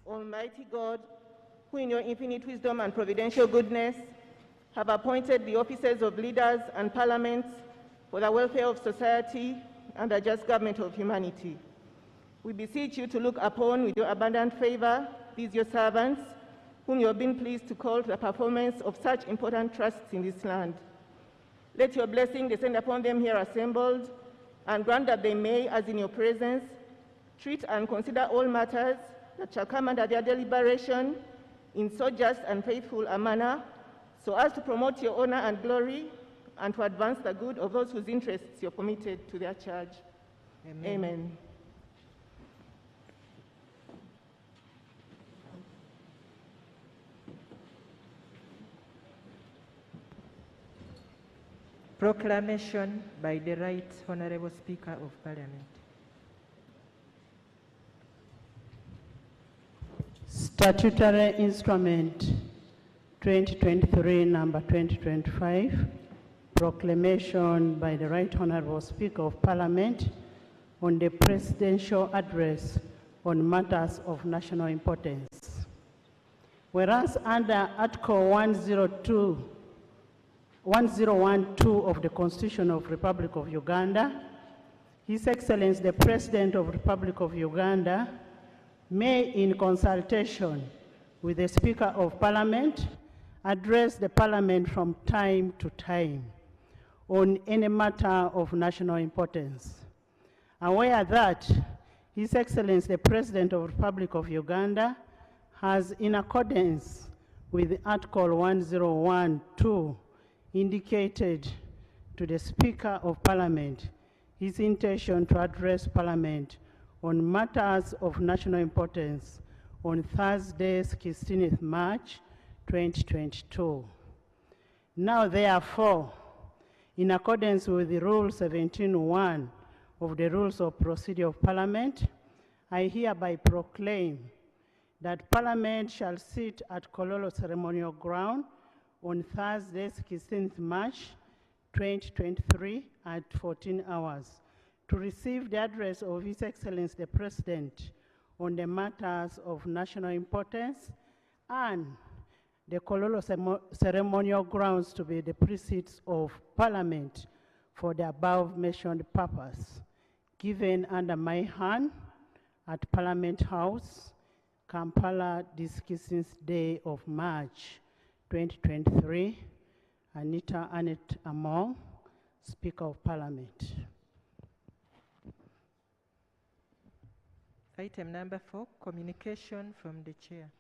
Almighty God, who in your infinite wisdom and providential goodness have appointed the offices of leaders and parliaments for the welfare of society and the just government of humanity. We beseech you to look upon with your abundant favor these your servants, whom you have been pleased to call to the performance of such important trusts in this land. Let your blessing descend upon them here assembled, and grant that they may, as in your presence, treat and consider all matters that shall come under their deliberation in so just and faithful a manner, so as to promote your honor and glory, and to advance the good of those whose interests you're committed to their charge. Amen. Amen. Proclamation by the Right Honorable Speaker of Parliament. Statutory Instrument 2023, number 2025, proclamation by the Right Honorable Speaker of Parliament on the Presidential Address on matters of national importance. Whereas under Article 1012 of the Constitution of the Republic of Uganda, His Excellency the President of the Republic of Uganda may, in consultation with the Speaker of Parliament, address the Parliament from time to time on any matter of national importance. Aware that His Excellency the President of the Republic of Uganda has, in accordance with Article 1012, indicated to the Speaker of Parliament his intention to address Parliament on matters of national importance on Thursday, 16th March 2022. Now, therefore, in accordance with the Rule 17.1 of the Rules of Procedure of Parliament, I hereby proclaim that Parliament shall sit at Kololo Ceremonial Ground on Thursday, 16th March 2023 at 14 hours to receive the address of His Excellency the President on the matters of national importance, and the Kololo Ceremonial Grounds to be the precincts of Parliament for the above-mentioned purpose, given under my hand at Parliament House, Kampala, this 16th day of March 2023, Anita Annette Among, Speaker of Parliament. Item number 4, communication from the Chair.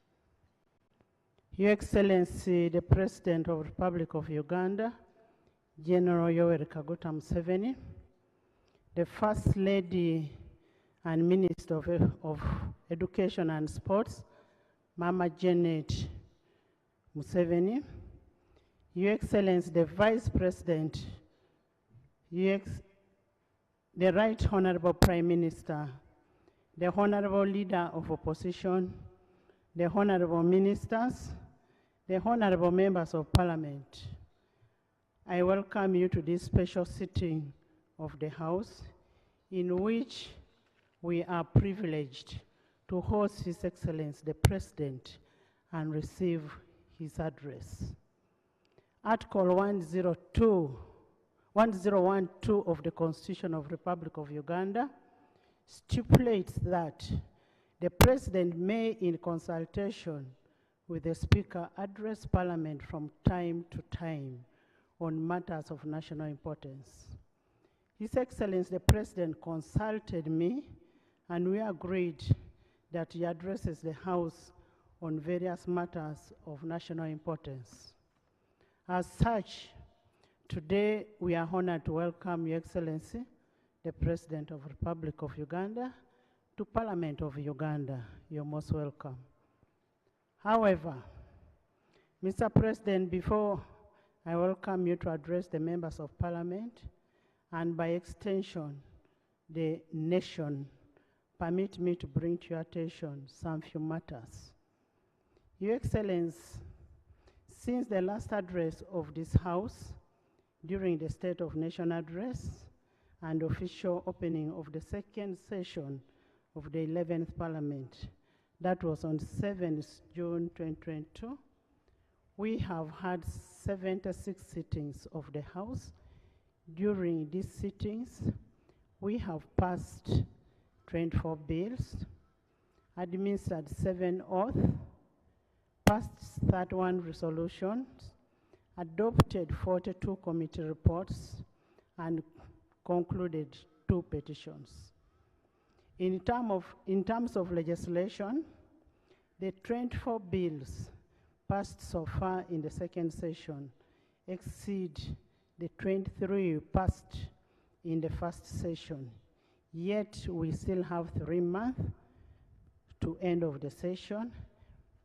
Your Excellency, the President of the Republic of Uganda, General Yoweri Kaguta Museveni, the First Lady and Minister of Education and Sports, Mama Janet Museveni, Your Excellency, the Vice President, the Right Honorable Prime Minister, the Honorable Leader of Opposition, the Honorable Ministers, the Honorable Members of Parliament, I welcome you to this special sitting of the House, in which we are privileged to host His Excellency the President and receive his address. Article 1012 of the Constitution of the Republic of Uganda stipulates that the President may, in consultation with the Speaker, address Parliament from time to time on matters of national importance. His Excellency the President consulted me, and we agreed that he addresses the House on various matters of national importance. As such, today we are honored to welcome Your Excellency, the President of the Republic of Uganda, to Parliament of Uganda. You're most welcome. However, Mr. President, before I welcome you to address the members of Parliament, and by extension, the nation, permit me to bring to your attention some few matters. Your Excellency, since the last address of this House, during the State of Nation address and official opening of the second session of the 11th Parliament, That was on 7th June 2022. We have had 76 sittings of the House. During these sittings, we have passed 24 bills, administered 7 oaths, passed 31 resolutions, adopted 42 committee reports, and concluded 2 petitions. In terms of legislation, the 24 bills passed so far in the second session exceed the 23 passed in the first session. Yet we still have 3 months to end of the session,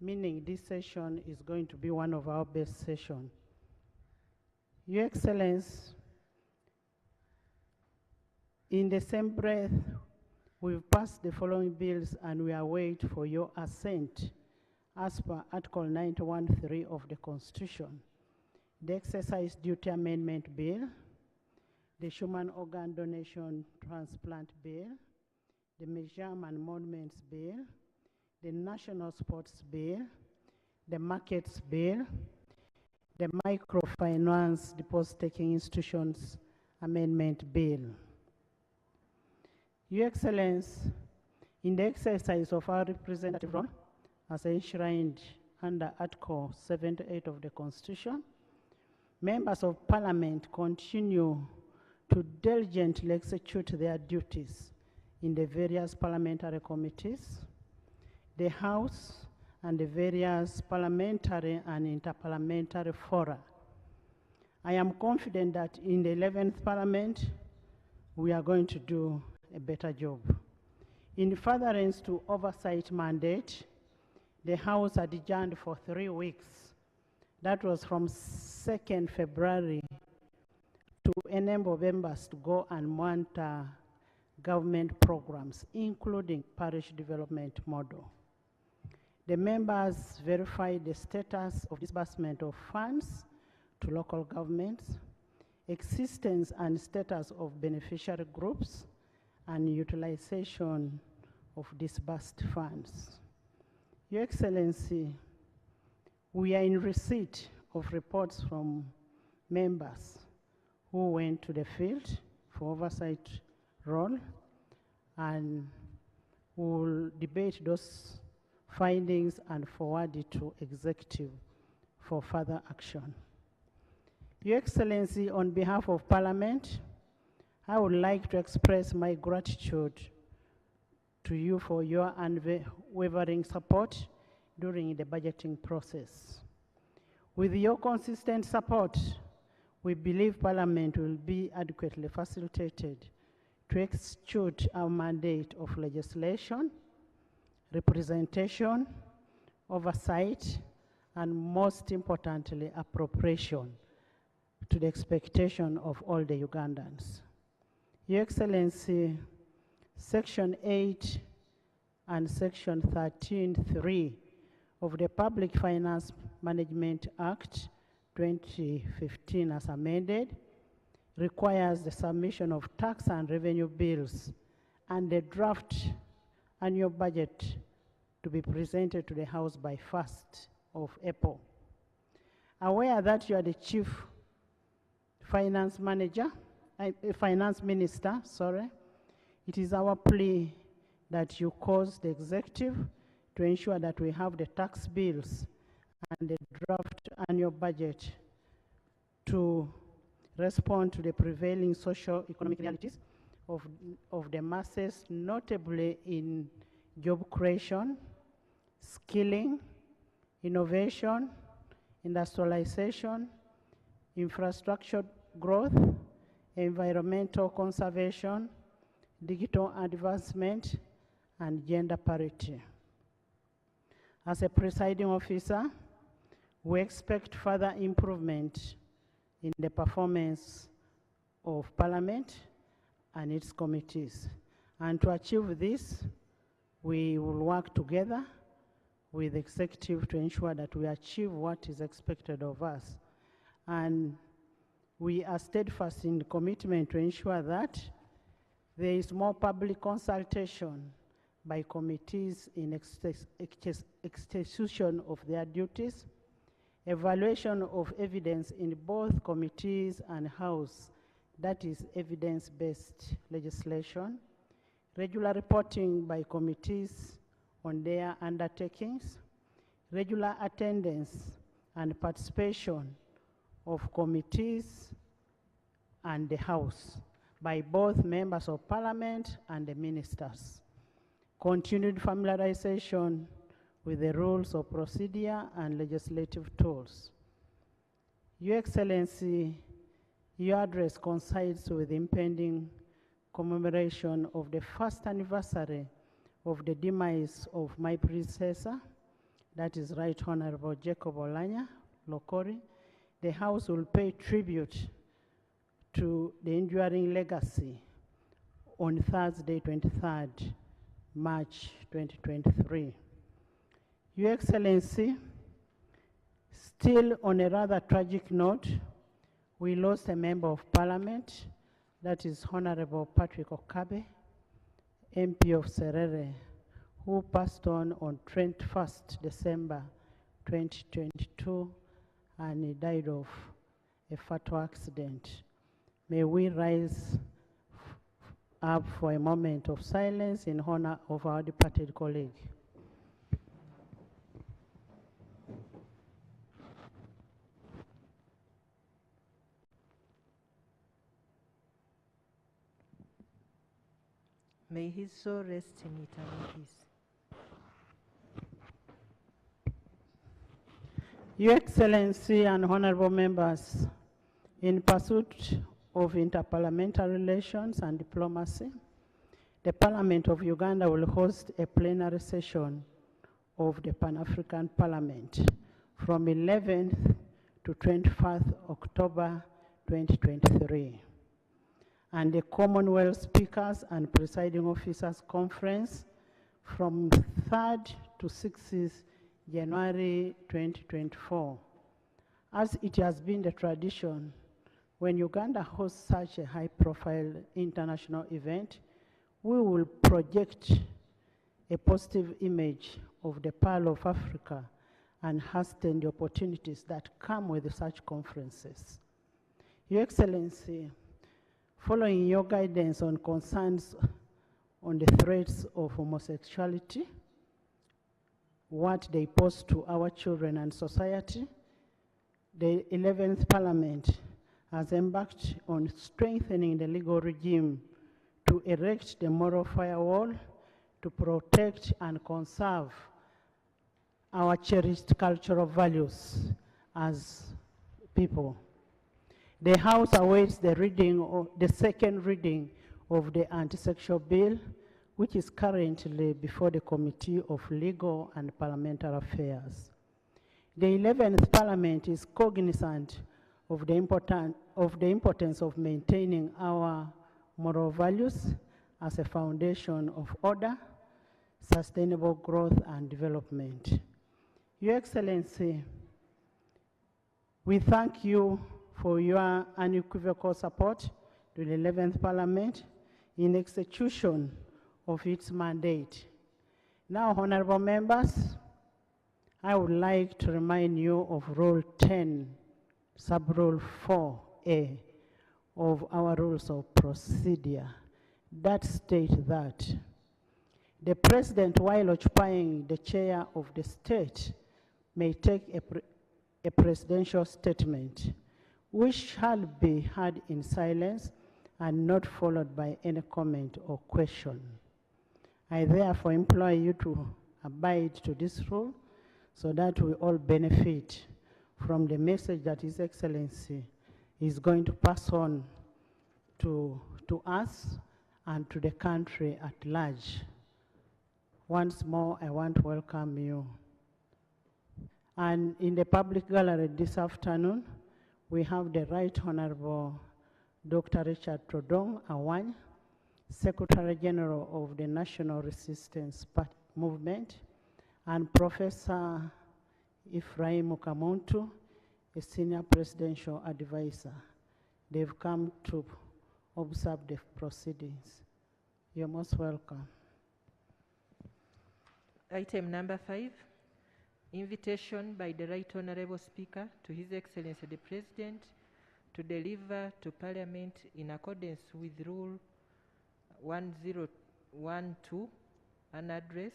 meaning this session is going to be one of our best sessions. Your Excellency, in the same breath, we've passed the following bills and we await for your assent as per Article 91(3) of the Constitution. The Exercise Duty Amendment Bill, the Human Organ Donation Transplant Bill, the Museum and Monuments Bill, the National Sports Bill, the Markets Bill, the Microfinance Deposit-Taking Institutions Amendment Bill. Your Excellency, in the exercise of our representative role, as enshrined under Article 78 of the Constitution, members of Parliament continue to diligently execute their duties in the various parliamentary committees, the House, and the various parliamentary and interparliamentary fora. I am confident that in the 11th Parliament, we are going to do a better job. In furtherance to oversight mandate, the House adjourned for 3 weeks. That was from 2nd February to enable members to go and monitor government programs, including parish development model. The members verified the status of disbursement of funds to local governments, existence and status of beneficiary groups, and utilization of disbursed funds. Your Excellency, we are in receipt of reports from members who went to the field for oversight role, and will debate those findings and forward it to executive for further action. Your Excellency, on behalf of Parliament, I would like to express my gratitude to you for your unwavering support during the budgeting process. With your consistent support, we believe Parliament will be adequately facilitated to execute our mandate of legislation, representation, oversight, and most importantly, appropriation to the expectation of all the Ugandans. Your Excellency, Section 8 and Section 13(3) of the Public Finance Management Act 2015 as amended requires the submission of tax and revenue bills and the draft annual budget to be presented to the House by 1st of April. Aware that you are the Chief Finance Minister, it is our plea that you cause the executive to ensure that we have the tax bills and the draft annual budget to respond to the prevailing socio-economic realities of the masses, notably in job creation, skilling, innovation, industrialization, infrastructure growth, environmental conservation, digital advancement, and gender parity. As a presiding officer, we expect further improvement in the performance of Parliament and its committees. And to achieve this, we will work together with the executive to ensure that we achieve what is expected of us. And we are steadfast in the commitment to ensure that there is more public consultation by committees in execution of their duties, evaluation of evidence in both committees and House, that is evidence-based legislation, regular reporting by committees on their undertakings, regular attendance and participation of committees and the House by both members of Parliament and the ministers, continued familiarization with the rules of procedure and legislative tools. Your Excellency, your address coincides with the impending commemoration of the first anniversary of the demise of my predecessor, that is Right Honorable Jacob Olanya Lokori. The House will pay tribute to the enduring legacy on Thursday, 23rd March 2023. Your Excellency, still on a rather tragic note, we lost a member of Parliament, that is Honorable Patrick Okabe, MP of Serere, who passed on 21st December 2022, and he died of a fatal accident. May we rise up for a moment of silence in honor of our departed colleague. May his soul rest in eternal peace. Your Excellency and honorable members, in pursuit of interparliamentary relations and diplomacy, the Parliament of Uganda will host a plenary session of the Pan-African Parliament from 11th to 21st October 2023. And the Commonwealth Speakers and Presiding Officers Conference from 3rd to 6th January 2024. As it has been the tradition, when Uganda hosts such a high-profile international event, we will project a positive image of the Pearl of Africa and hasten the opportunities that come with such conferences. Your Excellency, following your guidance on concerns on the threats of homosexuality, what they pose to our children and society, the 11th Parliament has embarked on strengthening the legal regime to erect the moral firewall to protect and conserve our cherished cultural values as people. The House awaits the second reading of the anti-sexual bill, which is currently before the Committee of Legal and Parliamentary Affairs. The 11th Parliament is cognizant of the importance of maintaining our moral values as a foundation of order, sustainable growth, and development. Your Excellency, we thank you for your unequivocal support to the 11th Parliament in execution of its mandate. Now, honorable members, I would like to remind you of Rule 10, Sub-Rule 4A of our Rules of Procedure that state that the President, while occupying the chair of the state, may take a presidential statement which shall be heard in silence and not followed by any comment or question. I therefore implore you to abide to this rule so that we all benefit from the message that His Excellency is going to pass on to us and to the country at large. Once more, I want to welcome you. And in the public gallery this afternoon, we have the Right Honorable Dr. Richard Trodong Awany, Secretary General of the National Resistance Movement, and Professor Ephraim Kamuntu, a Senior Presidential Advisor. They've come to observe the proceedings. You're most welcome. Item number 5, invitation by the Right Honourable Speaker to His Excellency the President to deliver to Parliament in accordance with Rule 1012 an address.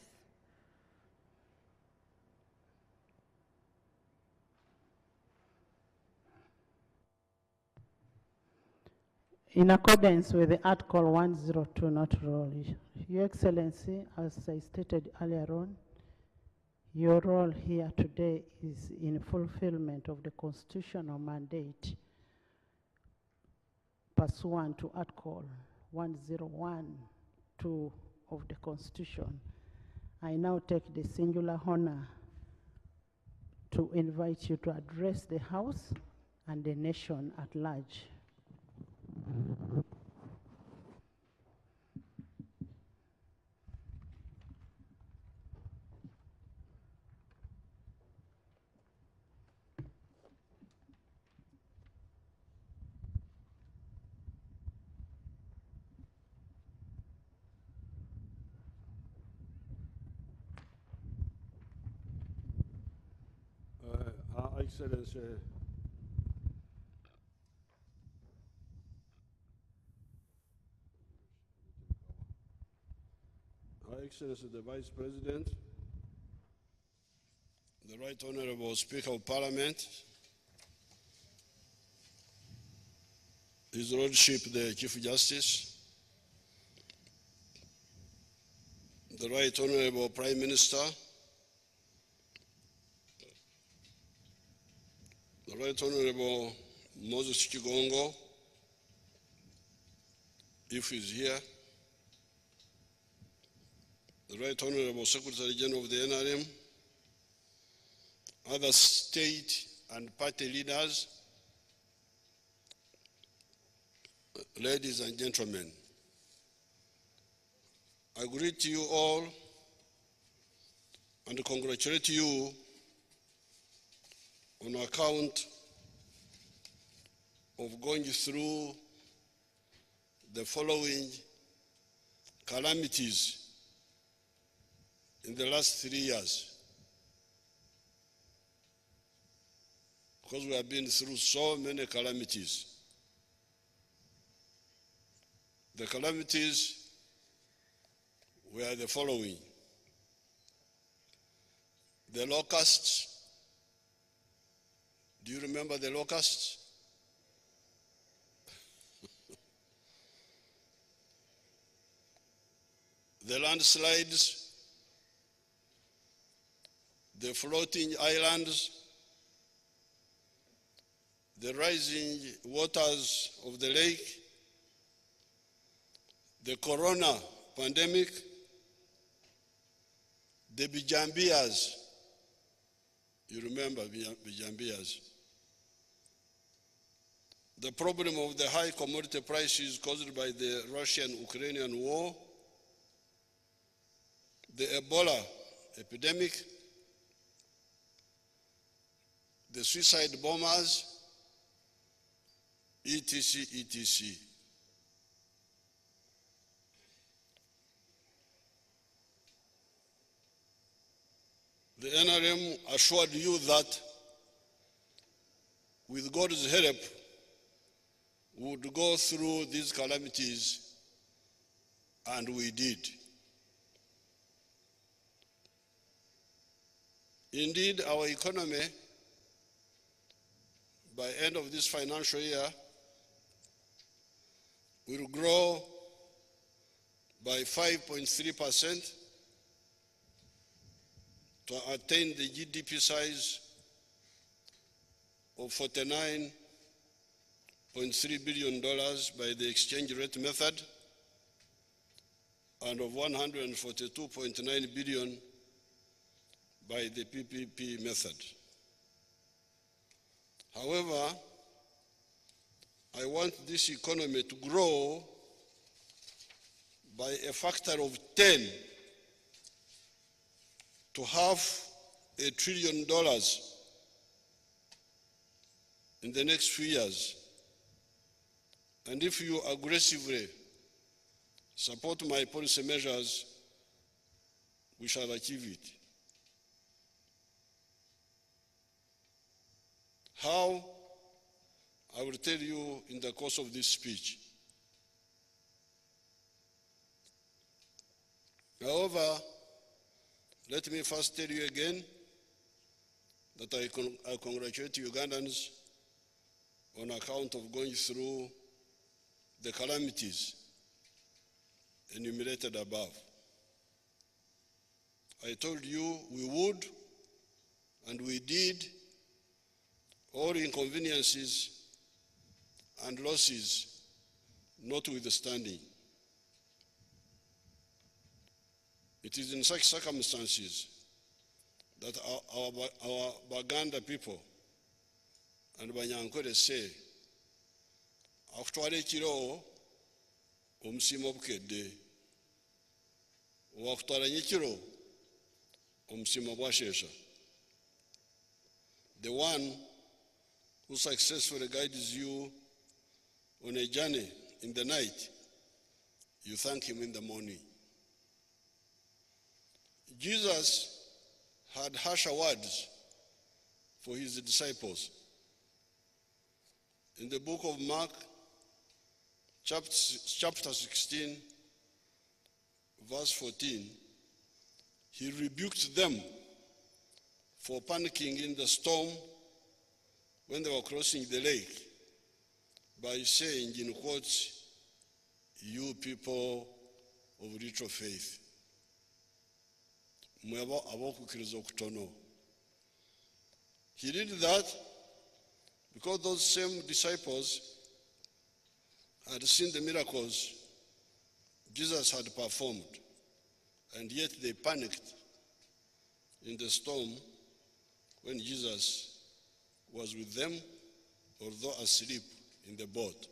In accordance with the Article 102 not rule, Your Excellency, as I stated earlier on, your role here today is in fulfillment of the constitutional mandate pursuant to Article 1012 of the Constitution. I now take the singular honor to invite you to address the House and the nation at large. Her Excellency, Her Excellency the Vice President, the Right Honourable Speaker of Parliament, His Lordship the Chief Justice, the Right Honourable Prime Minister, the Right Honourable Moses Chigongo, if he's here, the Right Honourable Secretary General of the NRM, other state and party leaders, ladies and gentlemen, I greet you all and congratulate you on account of going through the following calamities in the last 3 years, because we have been through so many calamities. The calamities were the following: the locusts. Do you remember the locusts? The landslides, the floating islands, the rising waters of the lake, the corona pandemic, the Bijambias. You remember Bijambias. The problem of the high commodity prices caused by the Russian-Ukrainian war, the Ebola epidemic, the suicide bombers, etc., etc. The NRM assured you that with God's help, we would go through these calamities, and we did. Indeed, our economy, by end of this financial year, will grow by 5.3% to attain the GDP size of $49.3 billion by the exchange rate method and of $142.9 billion by the PPP method. However, I want this economy to grow by a factor of 10 to $500 billion in the next few years. And if you aggressively support my policy measures we shall achieve it. How? I will tell you in the course of this speech. However, let me first tell you again that I congratulate Ugandans on account of going through the calamities enumerated above. I told you we would, and we did, all inconveniences and losses notwithstanding. It is in such circumstances that our Baganda people and Banyankore say, akutwala ekiro omusima obukedde, wakutwala nyekiro omusima bwashesha. The one who successfully guides you on a journey in the night, you thank him in the morning. Jesus had harsher words for his disciples. In the book of Mark, chapter 16, verse 14, he rebuked them for panicking in the storm when they were crossing the lake by saying, in quotes, "You people of little faith." He did that because those same disciples had seen the miracles Jesus had performed, and yet they panicked in the storm when Jesus was with them, although asleep in the boat.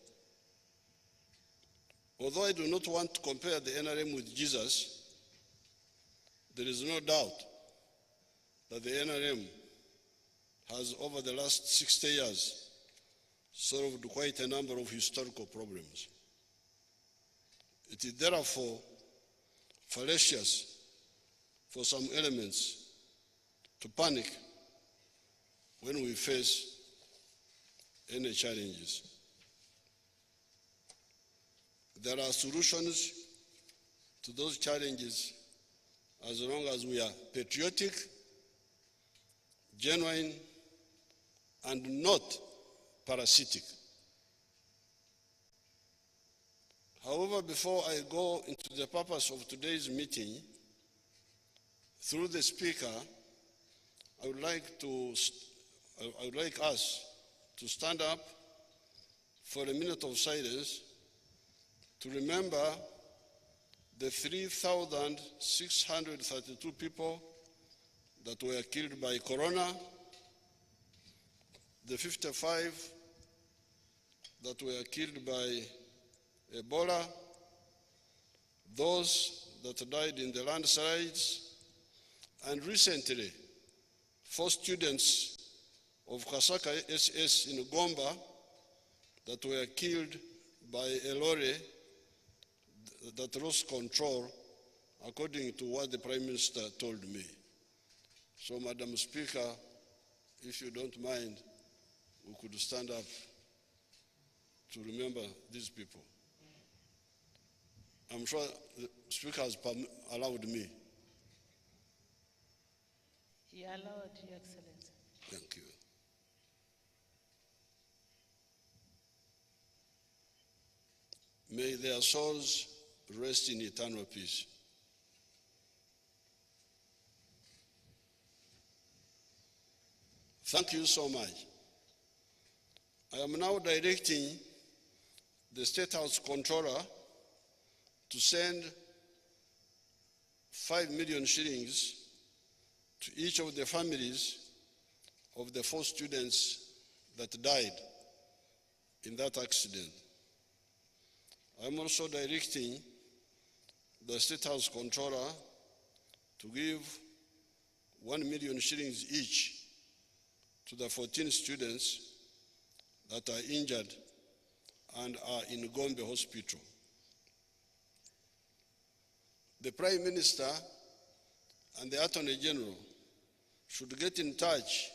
Although I do not want to compare the NRM with Jesus, there is no doubt that the NRM has, over the last 60 years, solved quite a number of historical problems. It is therefore fallacious for some elements to panic when we face any challenges. There are solutions to those challenges as long as we are patriotic, genuine, and not parasitic. However, before I go into the purpose of today's meeting, through the Speaker, I would like us to stand up for a minute of silence to remember the 3,632 people that were killed by corona, the 55 that were killed by Ebola, those that died in the landslides, and recently 4 students of Kasaka SS in Gomba that were killed by a lorry that lost control, according to what the Prime Minister told me. So, Madam Speaker, if you don't mind, we could stand up to remember these people. I'm sure the Speaker has allowed me. He allowed, Your Excellency. Thank you. May their souls rest in eternal peace. Thank you so much. I am now directing the State House Controller to send 5 million shillings to each of the families of the 4 students that died in that accident. I'm also directing the State House Controller to give 1 million shillings each to the 14 students that are injured and are in Gombe Hospital. The Prime Minister and the Attorney General should get in touch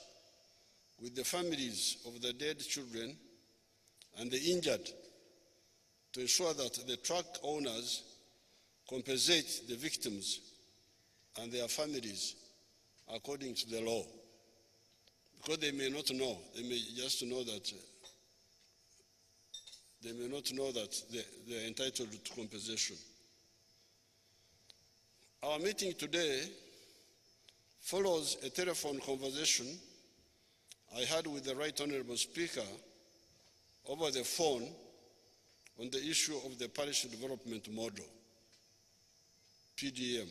with the families of the dead children and the injured to ensure that the truck owners compensate the victims and their families according to the law. Because they may not know, they may just know that they are entitled to compensation. Our meeting today follows a telephone conversation I had with the Right Honorable Speaker over the phone on the issue of the Parish Development Model, PDM.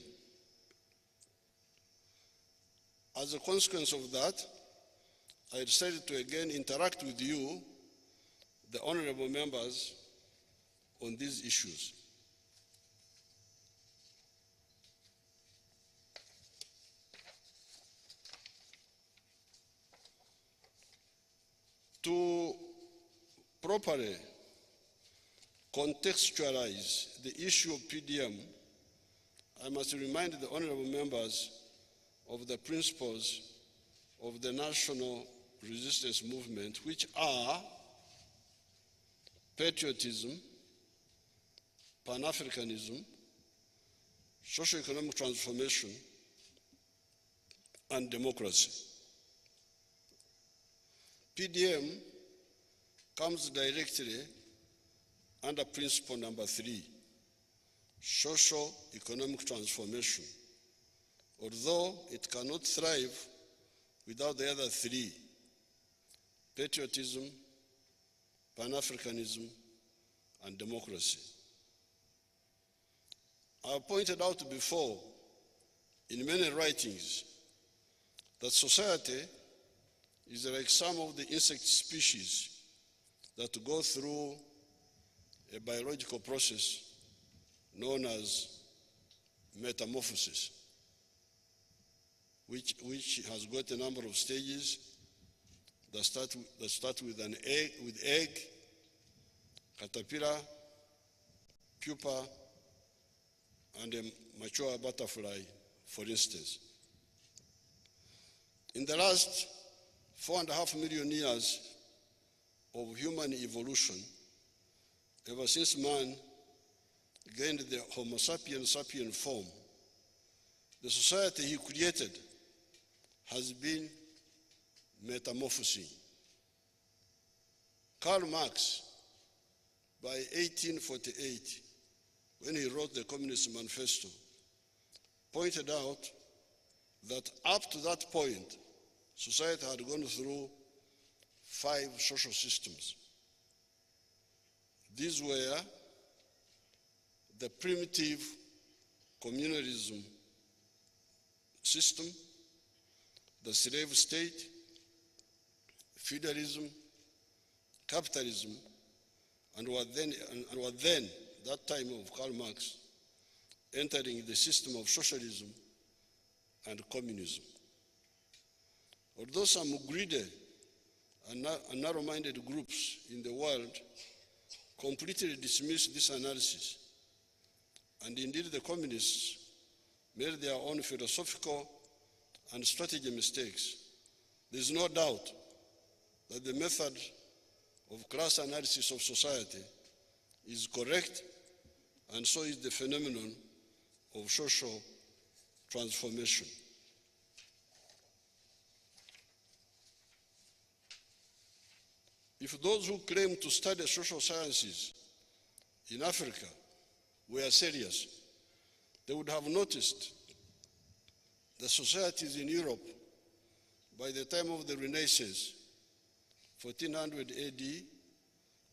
As a consequence of that, I decided to again interact with you, the honorable members, on these issues. To properly contextualize the issue of PDM, I must remind the honorable members of the principles of the national resistance movement, which are patriotism, Pan-Africanism, socio-economic transformation, and democracy. PDM comes directly under principle number 3, socio-economic transformation, although it cannot thrive without the other 3, patriotism, Pan-Africanism, and democracy. I have pointed out before in many writings that society is like some of the insect species that go through a biological process known as metamorphosis, which has got a number of stages that start with an egg, caterpillar, pupa, and a mature butterfly, for instance. In the last 4.5 million years of human evolution, ever since man gained the Homo sapiens sapien form, the society he created has been metamorphosing. Karl Marx, by 1848, when he wrote the Communist Manifesto, pointed out that up to that point, society had gone through 5 social systems. These were the primitive communalism system, the slave state, feudalism, capitalism, and were then, that time of Karl Marx, entering the system of socialism and communism. Although some greedy and narrow-minded groups in the world completely dismissed this analysis, and indeed the communists made their own philosophical and strategy mistakes, there is no doubt that the method of class analysis of society is correct, and so is the phenomenon of social transformation. If those who claim to study social sciences in Africa were serious, they would have noticed the societies in Europe by the time of the Renaissance, 1400 AD,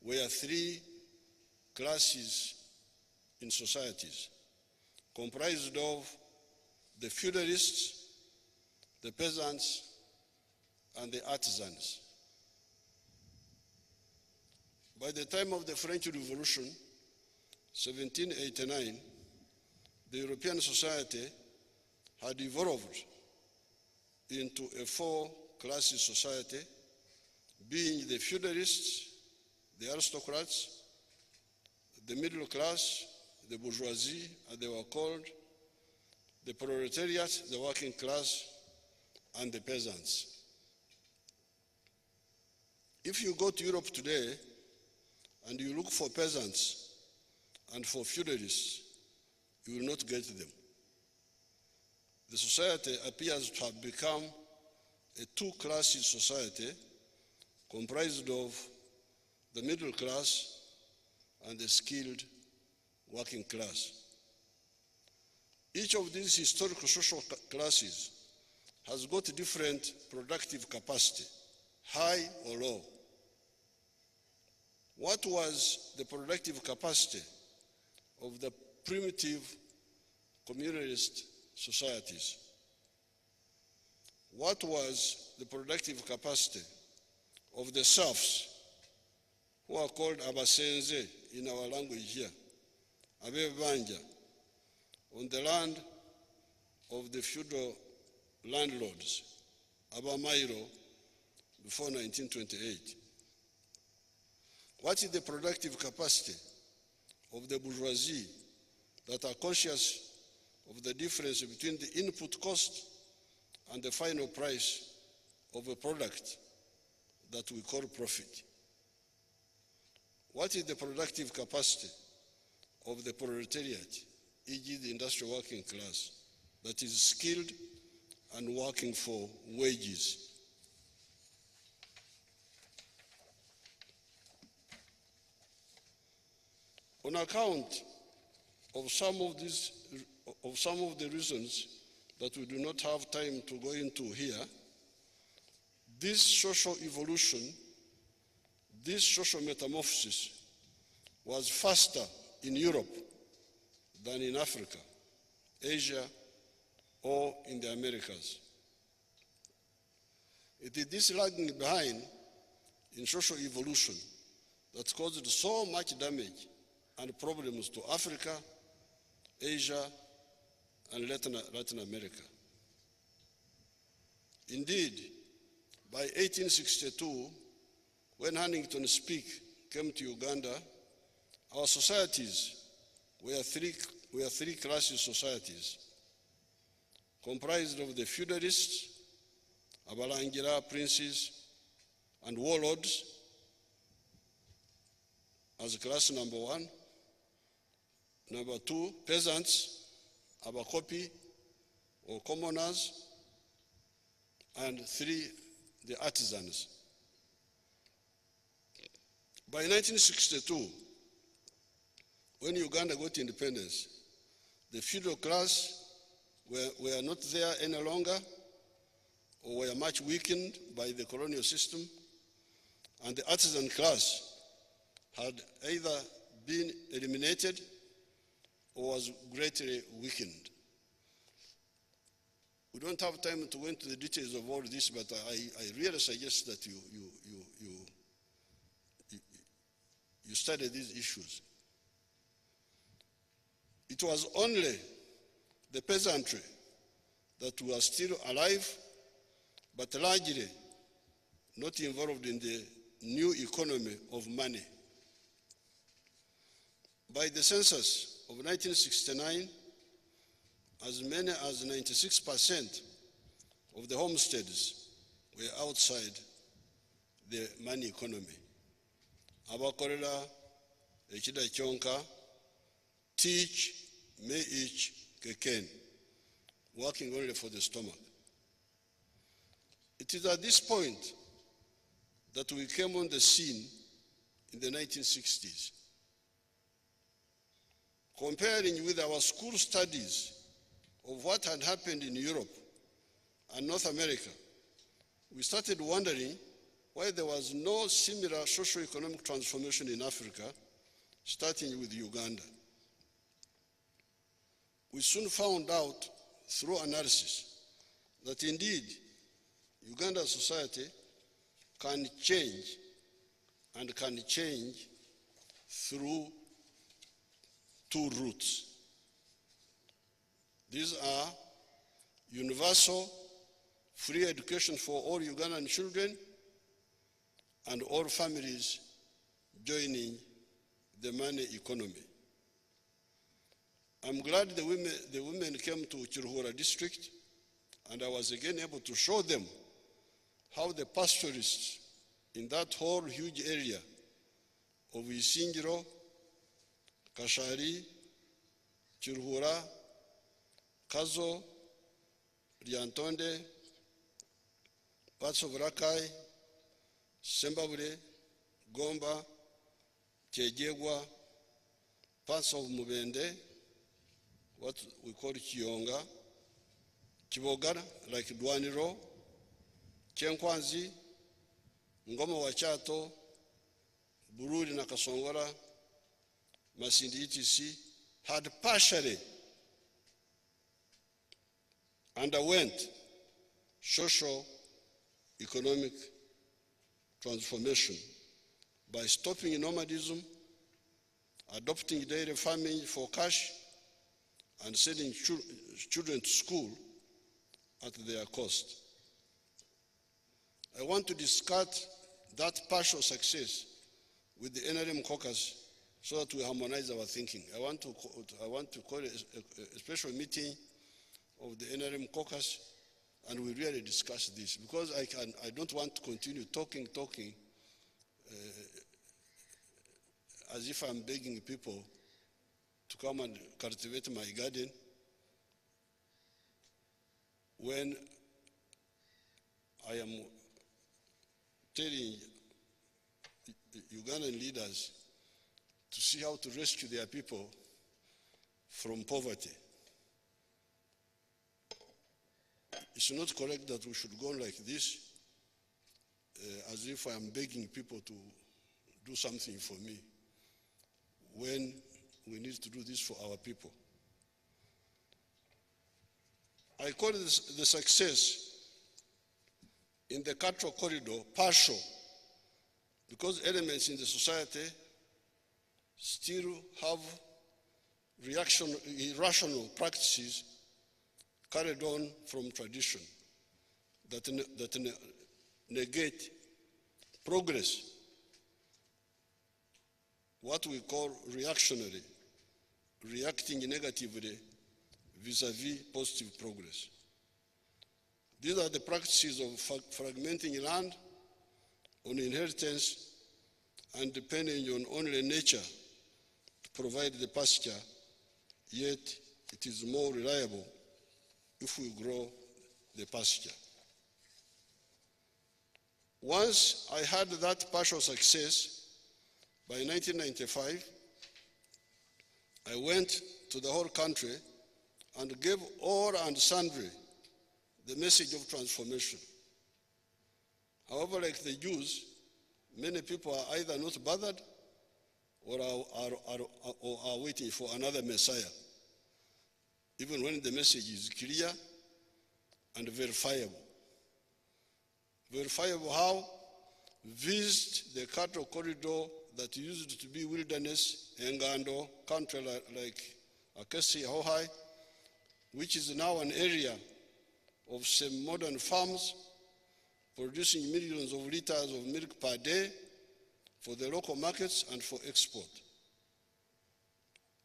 were 3 classes in societies, comprised of the feudalists, the peasants, and the artisans. By the time of the French Revolution, 1789, the European society had evolved into a 4-class society, being the feudalists, the aristocrats, the middle class, the bourgeoisie, as they were called, the proletariat, the working class, and the peasants. If you go to Europe today and you look for peasants and for feudalists, you will not get them. The society appears to have become a two-class society comprised of the middle class and the skilled working class. Each of these historical social classes has got different productive capacity, high or low. What was the productive capacity of the primitive communalist societies? What was the productive capacity of the serfs, who are called abasenze in our language here, abebanja, on the land of the feudal landlords, abamairo, before 1928? What is the productive capacity of the bourgeoisie that are conscious of the difference between the input cost and the final price of a product that we call profit? What is the productive capacity of the proletariat, e.g. the industrial working class, that is skilled and working for wages? On account of some of the reasons that we do not have time to go into here, this social evolution, this social metamorphosis was faster in Europe than in Africa, Asia, or in the Americas. It is this lagging behind in social evolution that caused so much damage and problems to Africa, Asia, and Latin America. Indeed, by 1862, when Huntington Speke came to Uganda, our societies were three classes societies, comprised of the feudalists, abalangira, princes, and warlords as class number one. Number two, peasants, abakopi or commoners, and three, the artisans. By 1962, when Uganda got independence, the feudal class were not there any longer, or were much weakened by the colonial system, and the artisan class had either been eliminated or was greatly weakened. We don't have time to go into the details of all this, but I really suggest that you study these issues. It was only the peasantry that were still alive, but largely not involved in the new economy of money. By the census of 1969, as many as 96% of the homesteads were outside the money economy. Abakorera, ekida kyonka, teach, may each, keken, working only for the stomach. It is at this point that we came on the scene in the 1960s. Comparing with our school studies of what had happened in Europe and North America, we started wondering why there was no similar socio-economic transformation in Africa, starting with Uganda. We soon found out through analysis that indeed Uganda's society can change, and can change through two routes. These are universal free education for all Ugandan children and all families joining the money economy. I'm glad the women came to Chiruhura district, and I was again able to show them how the pastoralists in that whole huge area of Isingiro, Kashari, Chiruhura, Kazo, Liantonde, parts of Rakai, Sembabure, Gomba, Chejegwa, parts of Mubende, what we call Kionga, Chibogara, like Dwaniro, Chenkwanzi, Ngoma Wachato, Bururi na Kasongora, Masindi etc. had partially underwent social economic transformation by stopping nomadism, adopting dairy farming for cash, and sending children to school at their cost. I want to discuss that partial success with the NRM caucus so that we harmonize our thinking. I want to call a special meeting of the NRM caucus, and we really discuss this, because I don't want to continue talking as if I'm begging people to come and cultivate my garden when I am telling Ugandan leaders to see how to rescue their people from poverty. It's not correct that we should go like this, as if I am begging people to do something for me, when we need to do this for our people. I call this the success in the cattle corridor partial, because elements in the society still have irrational practices carried on from tradition that negate progress, what we call reactionary, reacting negatively vis-à-vis positive progress. These are the practices of fragmenting land on inheritance and depending on only nature to provide the pasture, yet it is more reliable if we grow the pasture. Once I had that partial success, by 1995, I went to the whole country and gave all and sundry the message of transformation. However, like the Jews, many people are either not bothered or are waiting for another Messiah, even when the message is clear and verifiable. Verifiable how? Visit the cattle corridor that used to be wilderness, Engando, country like Akesi, Hohai, which is now an area of some modern farms producing millions of liters of milk per day for the local markets and for export.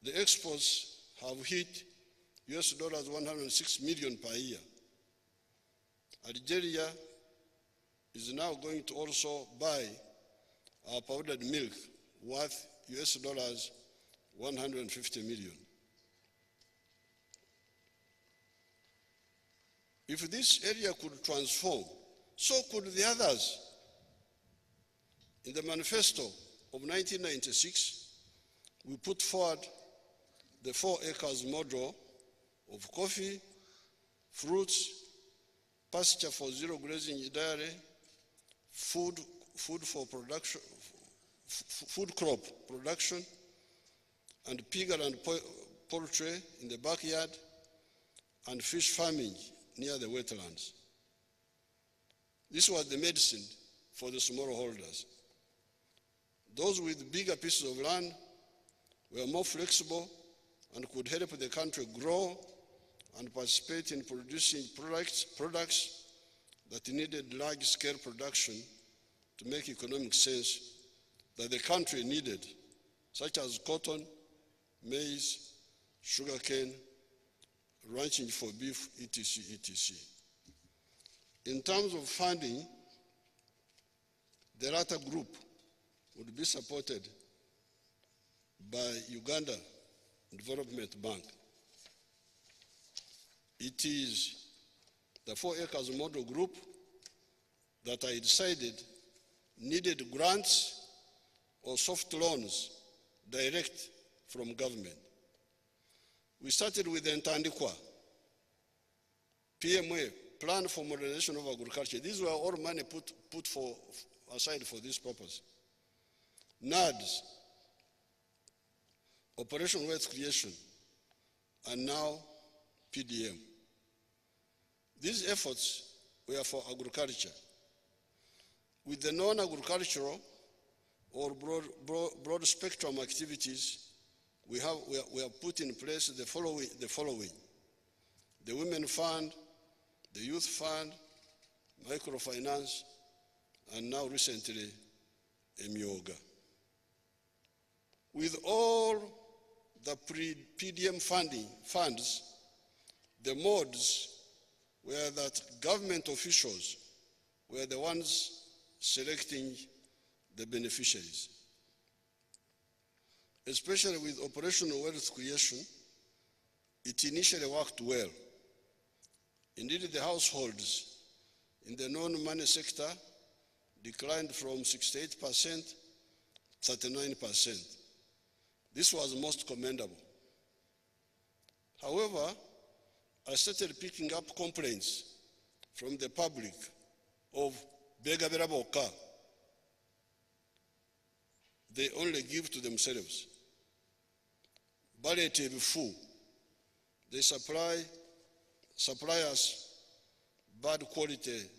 The exports have hit US $106 million per year. Algeria is now going to also buy our powdered milk worth US $150 million. If this area could transform, so could the others. In the manifesto of 1996, we put forward the 4 acres model of coffee, fruits, pasture for zero grazing dairy, food for production, food crop production, and pig and poultry in the backyard, and fish farming near the wetlands. This was the medicine for the smallholders. Those with bigger pieces of land were more flexible and could help the country grow and participate in producing products that needed large-scale production to make economic sense that the country needed, such as cotton, maize, sugarcane, ranching for beef, etc., etc. In terms of funding, the latter group would be supported by Uganda Development Bank. It is the 4 acres model group that I decided needed grants or soft loans direct from government. We started with the Ntandikwa, PMA, Plan for Modernization of Agriculture. These were all money put aside for this purpose. NADS, Operation Wealth Creation, and now PDM. These efforts were for agriculture. With the non-agricultural or broad spectrum activities, we have put in place the following. The Women Fund, the Youth Fund, microfinance, and now recently, Emyoga. With all the pre-PDM funds, the modes were that government officials were the ones selecting the beneficiaries. Especially with operational wealth creation, it initially worked well. Indeed, the households in the non-money sector declined from 68% to 39%. This was most commendable. However, I started picking up complaints from the public of Begabera Boka. They only give to themselves. Balete Bifu, they supply us bad quality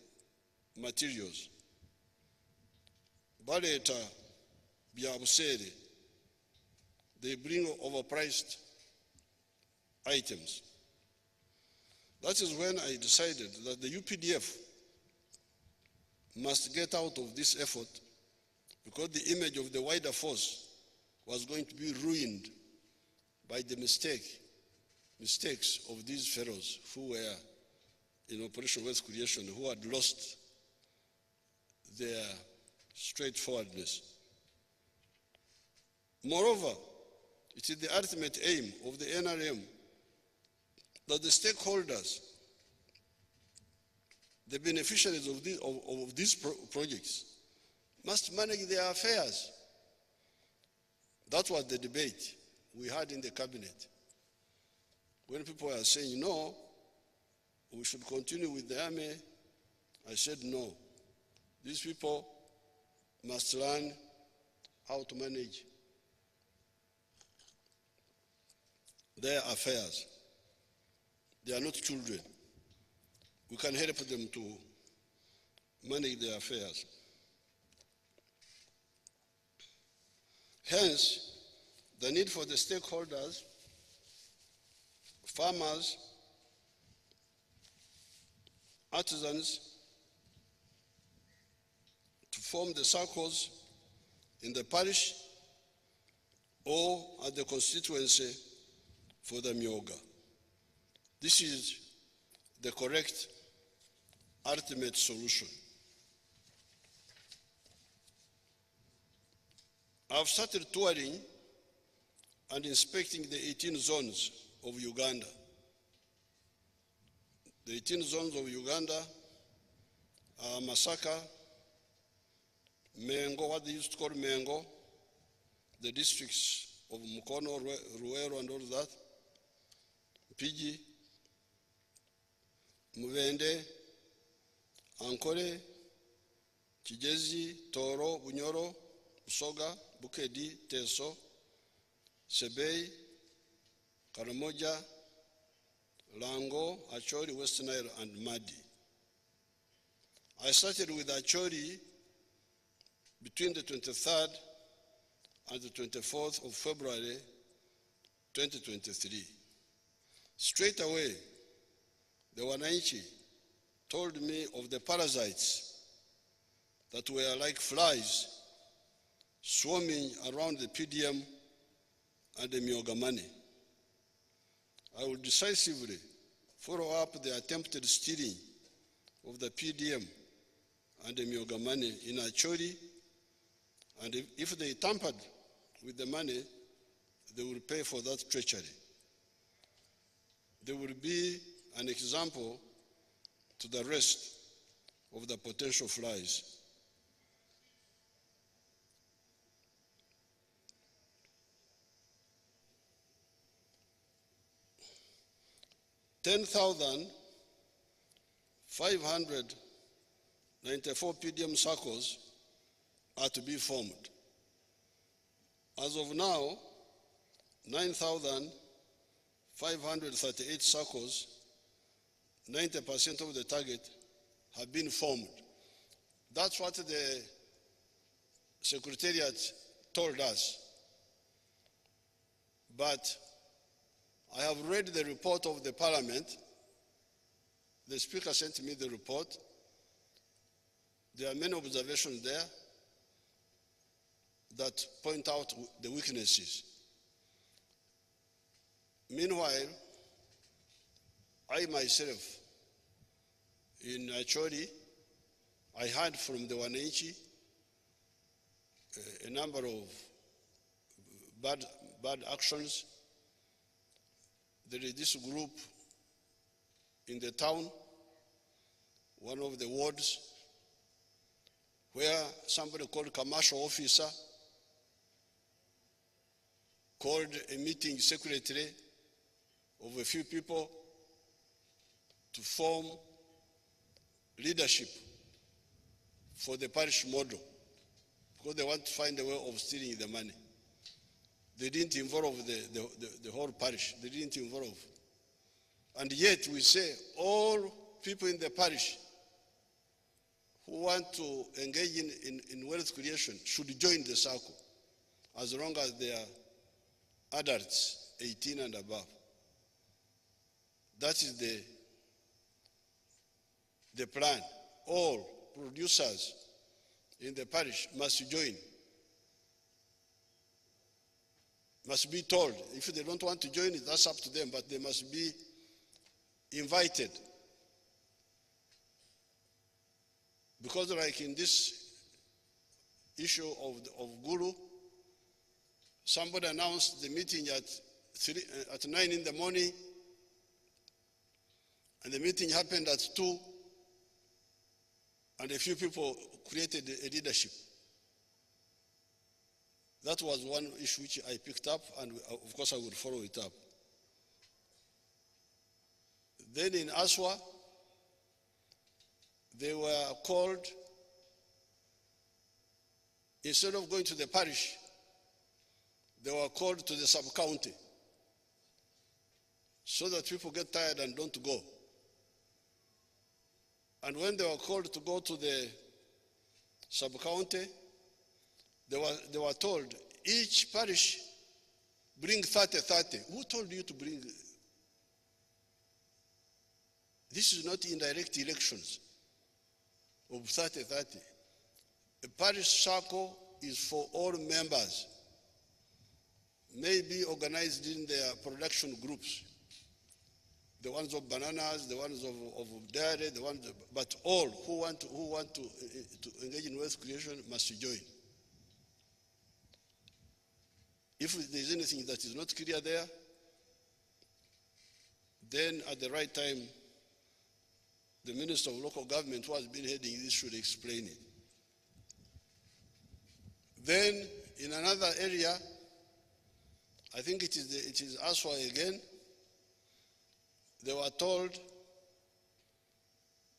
materials. Baleta Biabusere, they bring overpriced items. That is when I decided that the UPDF must get out of this effort, because the image of the wider force was going to be ruined by the mistakes of these fellows who were in Operation Wealth Creation, who had lost their straightforwardness. Moreover, it is the ultimate aim of the NRM that the stakeholders, the beneficiaries of these projects, must manage their affairs. That was the debate we had in the cabinet. When people were saying, no, we should continue with the army, I said, no. These people must learn how to manage their affairs. They are not children. We can help them to manage their affairs. Hence, the need for the stakeholders, farmers, artisans, to form the circles in the parish or at the constituency for the Myoga. This is the correct ultimate solution. I've started touring and inspecting the 18 zones of Uganda. The 18 zones of Uganda are Masaka, Mengo, what they used to call Mengo, the districts of Mukono, Ruero, and all that, Pigi, Muvende, Ankole, Kijezi, Toro, Bunyoro, Usoga, Bukedi, Teso, Sebei, Karamoja, Lango, Acholi, West Nile, and Madi. I started with Acholi between the 23rd and the 24th of February 2023. Straight away, the Wananchi told me of the parasites that were like flies swarming around the PDM and the Myogamani. I will decisively follow up the attempted stealing of the PDM and the Myoga money in Acholi, and if they tampered with the money, they will pay for that treachery. They will be an example to the rest of the potential flies. $10,594 PDM circles are to be formed. As of now, 9,538 circles, 90% of the target, have been formed. That's what the Secretariat told us. But I have read the report of the Parliament. The Speaker sent me the report. There are many observations there that point out the weaknesses. Meanwhile, I myself, in Acholi, I heard from the Wananchi a number of bad actions. There is this group in the town, one of the wards, where somebody called commercial officer called a meeting secretary of a few people to form leadership for the parish model, because they want to find a way of stealing the money. They didn't involve the whole parish. They didn't involve. And yet we say all people in the parish who want to engage in wealth creation should join the circle, as long as they are adults, 18 and above. That is the plan. All producers in the parish must join, must be told. If they don't want to join it, that's up to them, but they must be invited. Because like in this issue of Guru, somebody announced the meeting at 9 in the morning, and the meeting happened at 2, and a few people created a leadership. That was one issue which I picked up, and of course I will follow it up. Then in Aswa, they were called, instead of going to the parish, they were called to the sub-county, so that people get tired and don't go. And when they were called to go to the sub-county, they were told, each parish bring 30-30. Who told you to bring? This is not indirect elections of 30-30. A parish circle is for all members, may be organized in their production groups. The ones of bananas, the ones of dairy, but all who want to engage in wealth creation must join. If there is anything that is not clear there, then at the right time, the Minister of Local Government, who has been heading this, should explain it. Then in another area, I think it is Aswa again, they were told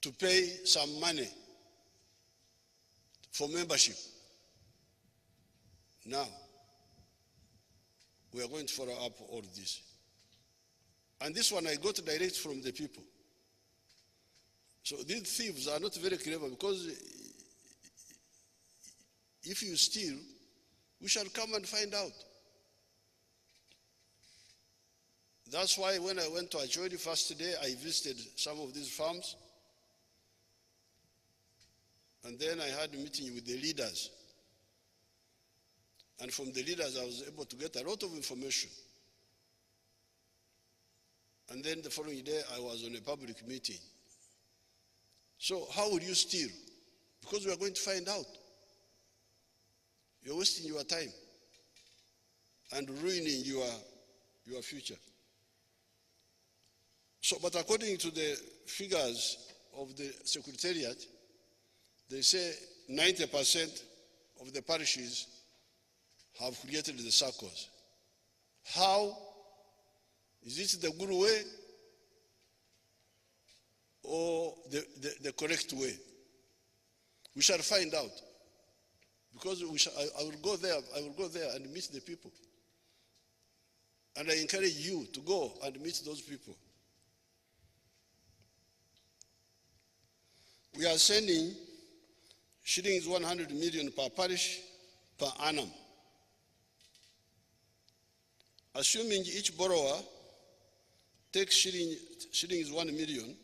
to pay some money for membership. Now, we are going to follow up all this. And this one I got direct from the people. So these thieves are not very clever, because if you steal, we shall come and find out. That's why when I went to Acholi first day, I visited some of these farms. And then I had a meeting with the leaders. And from the leaders, I was able to get a lot of information. And then the following day, I was on a public meeting. So how would you steal? Because we are going to find out. You're wasting your time and ruining your future. So, but according to the figures of the Secretariat, they say 90% of the parishes have created the circles. How? Is it the good way or the correct way? We shall find out. Because I will go there and meet the people. And I encourage you to go and meet those people. We are sending shillings 100 million per parish per annum. Assuming each borrower takes shillings 1 million,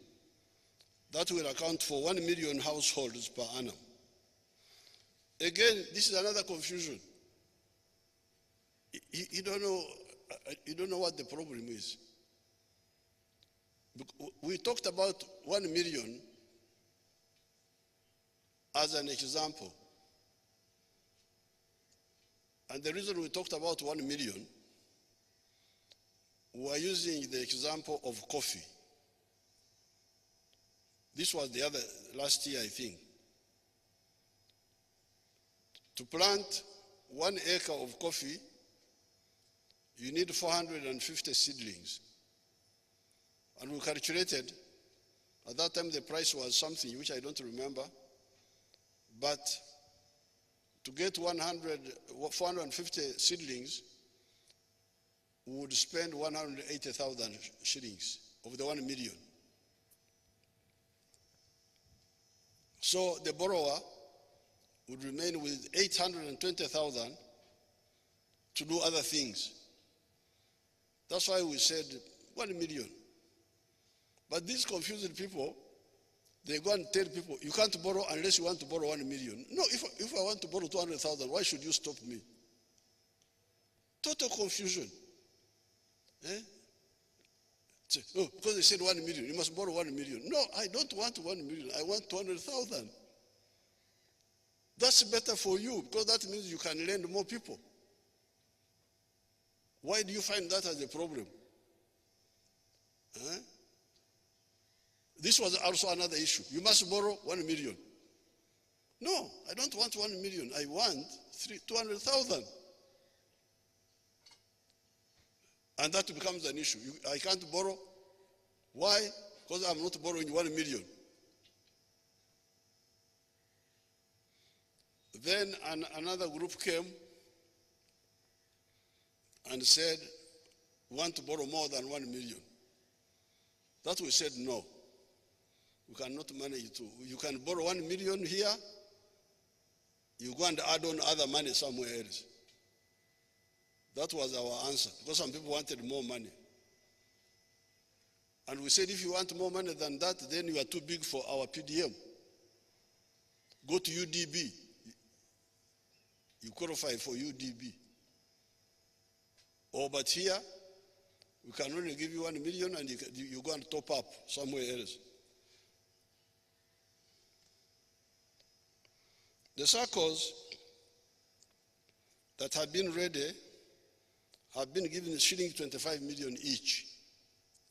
that will account for 1 million households per annum. Again, this is another confusion. You don't know what the problem is. We talked about 1 million as an example. And the reason we talked about 1 million, we are using the example of coffee. This was last year, I think. To plant 1 acre of coffee, you need 450 seedlings. And we calculated, at that time the price was something which I don't remember, but to get 450 seedlings, we would spend 180,000 shillings of the 1 million. So the borrower would remain with 820,000 to do other things. That's why we said 1 million. But these confused people, they go and tell people, you can't borrow unless you want to borrow 1 million. No, if I want to borrow 200,000, why should you stop me? Total confusion. Oh, because they said 1 million, you must borrow 1 million. No, I don't want 1 million, I want 200,000. That's better for you, because that means you can lend more people. Why do you find that as a problem? This was also another issue. You must borrow 1 million. No, I don't want 1 million. I want 200,000. And that becomes an issue. I can't borrow. Why? Because I'm not borrowing 1 million. Then another group came and said, we want to borrow more than 1 million. That we said no. We cannot manage to. You can borrow 1 million here, you go and add on other money somewhere else. That was our answer, because some people wanted more money. And we said, if you want more money than that, then you are too big for our PDM. Go to UDB. You qualify for UDB. But here, we can only give you 1 million and you go and top up somewhere else. The circles that have been ready have been given shilling 25 million each.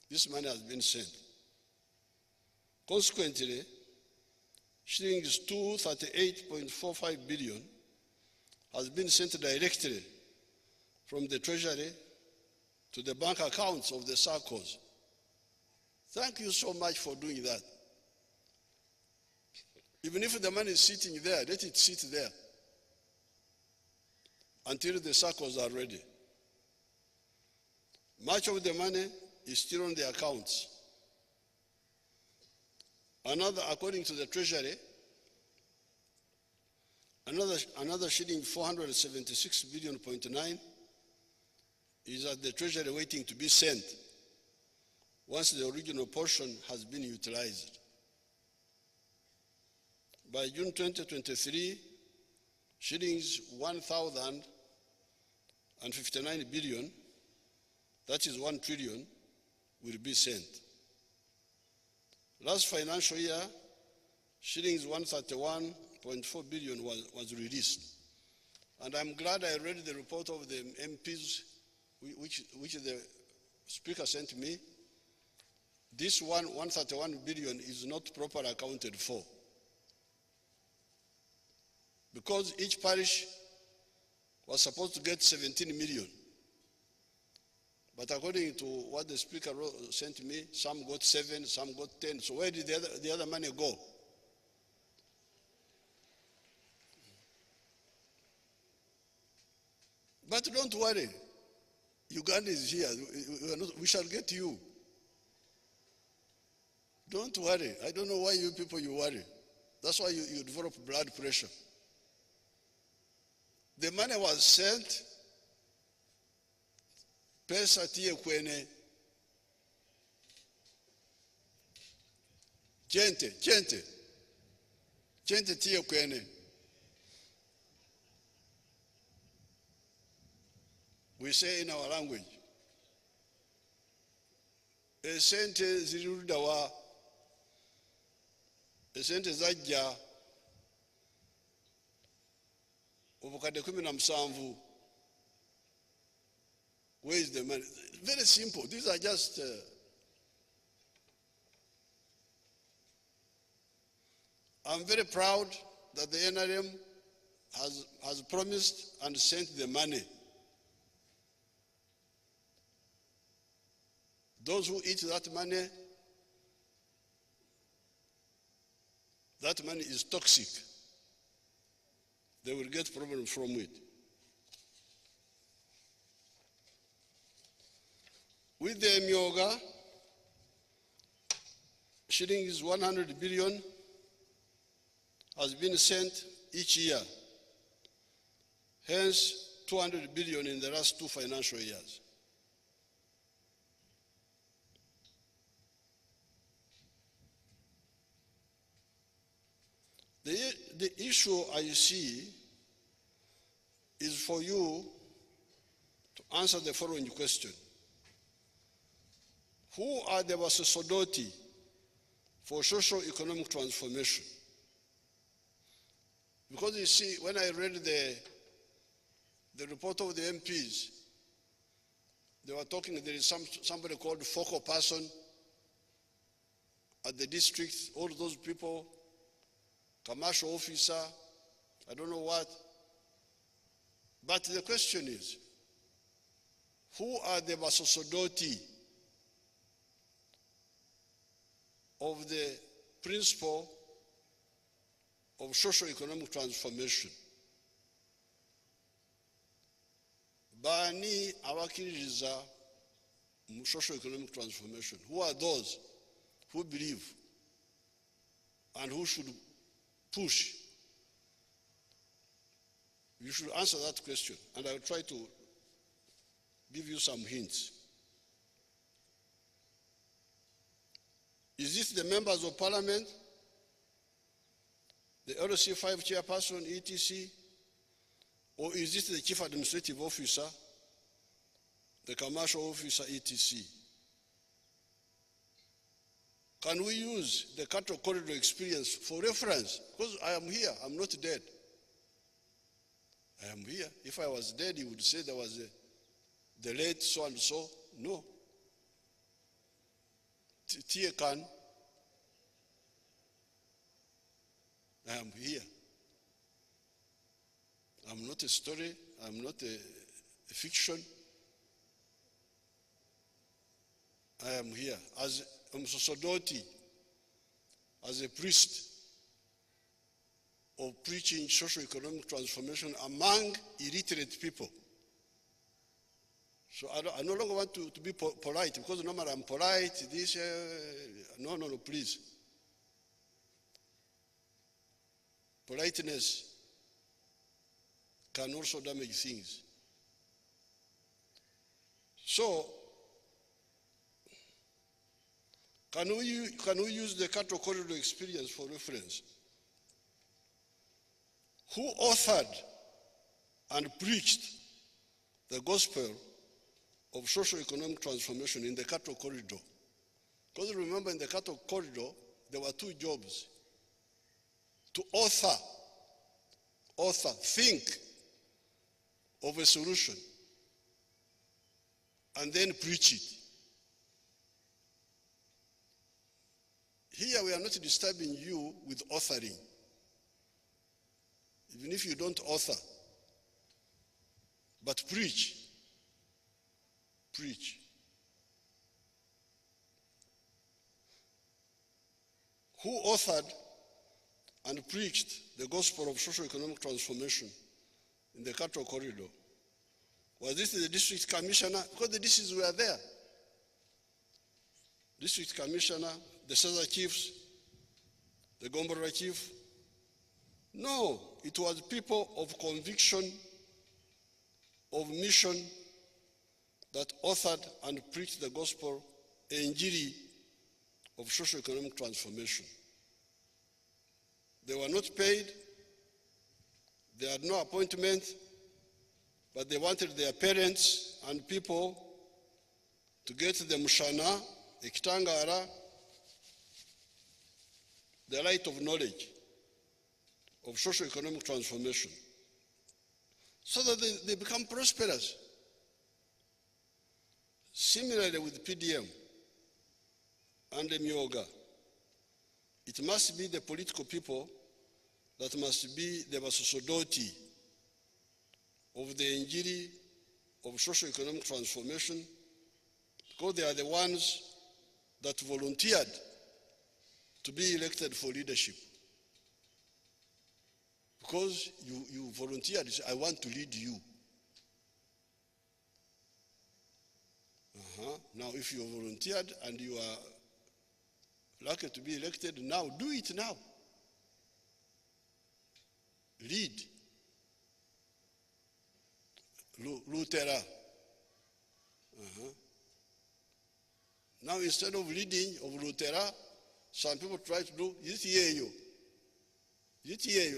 This money has been sent. Consequently, shillings 238.45 billion has been sent directly from the Treasury to the bank accounts of the circles. Thank you so much for doing that. Even if the money is sitting there, let it sit there until the circles are ready. Much of the money is still on the accounts. According to the Treasury, another shilling 476 billion.9 is at the Treasury waiting to be sent once the original portion has been utilized. By June 2023, shillings 1,059 billion, that is 1 trillion, will be sent. Last financial year, shillings 131.4 billion was released. And I'm glad I read the report of the MPs which the Speaker sent me. This 131 billion is not properly accounted for, because each parish was supposed to get 17 million. But according to what the Speaker sent me, some got 7, some got 10. So where did the other money go? But don't worry, Uganda is here. We shall get you. Don't worry. I don't know why you people you worry. That's why you develop blood pressure. The money was sent. Pesa tie kwene. Gente tie kwene. We say in our language. Esente zirudawa. Esente zajja obukadde 17. Where is the money? Very simple. These are just I'm very proud that the NRM has promised and sent the money. Those who eat that money is toxic. They will get problems from it. With the Myoga, shillings 100 billion has been sent each year. Hence, 200 billion in the last 2 financial years. The issue I see is for you to answer the following question. Who are the Wasosodoti for socio-economic transformation? Because you see, when I read the report of the MPs, they were talking, there is somebody called focal person at the district, all those people, commercial officer, I don't know what. But the question is, who are the Wasosodoti of the principle of socio-economic transformation? Bani abakiririza mu socio-economic transformation. Who are those who believe and who should push? You should answer that question, and I will try to give you some hints. Is this the members of parliament, the LC5 chairperson, etc., or is this the chief administrative officer, the commercial officer, etc.? Can we use the cattle corridor experience for reference? Because I am here, I'm not dead. I am here. If I was dead, you would say there was the late so and so. No. Tiekan, I am here. I'm not a story, I'm not a fiction. I am here as a Msosodoti, as a priest of preaching socio-economic transformation among illiterate people. So I no longer want to be polite, because normally I'm polite, no, please. Politeness can also damage things. So, can we use the cattle corridor experience for reference? Who authored and preached the gospel of socio-economic transformation in the cattle corridor? Because remember, in the cattle corridor, there were two jobs: to author, think of a solution, and then preach it. Here we are not disturbing you with authoring, even if you don't author, but preach. Preach. Who authored and preached the gospel of socio-economic transformation in the cattle corridor? Was this the district commissioner? Because the districts were there. District commissioner, the Sasa chiefs, the Gombora chief. No, it was people of conviction, of mission, that authored and preached the gospel, Injili, of socio-economic transformation. They were not paid, they had no appointment, but they wanted their parents and people to get the Mushana, Ekitangara, the light of knowledge of socio-economic transformation, so that they become prosperous. Similarly with PDM and the Myoga, it must be the political people that must be the Vasosodoti of the Injili of socio-economic transformation, because they are the ones that volunteered to be elected for leadership. Because you volunteered, you say, I want to lead you. Now, if you volunteered and you are lucky to be elected, now do it now. Lead. Lutera. Now, instead of leading of Lutera, some people try to do Yitieyo,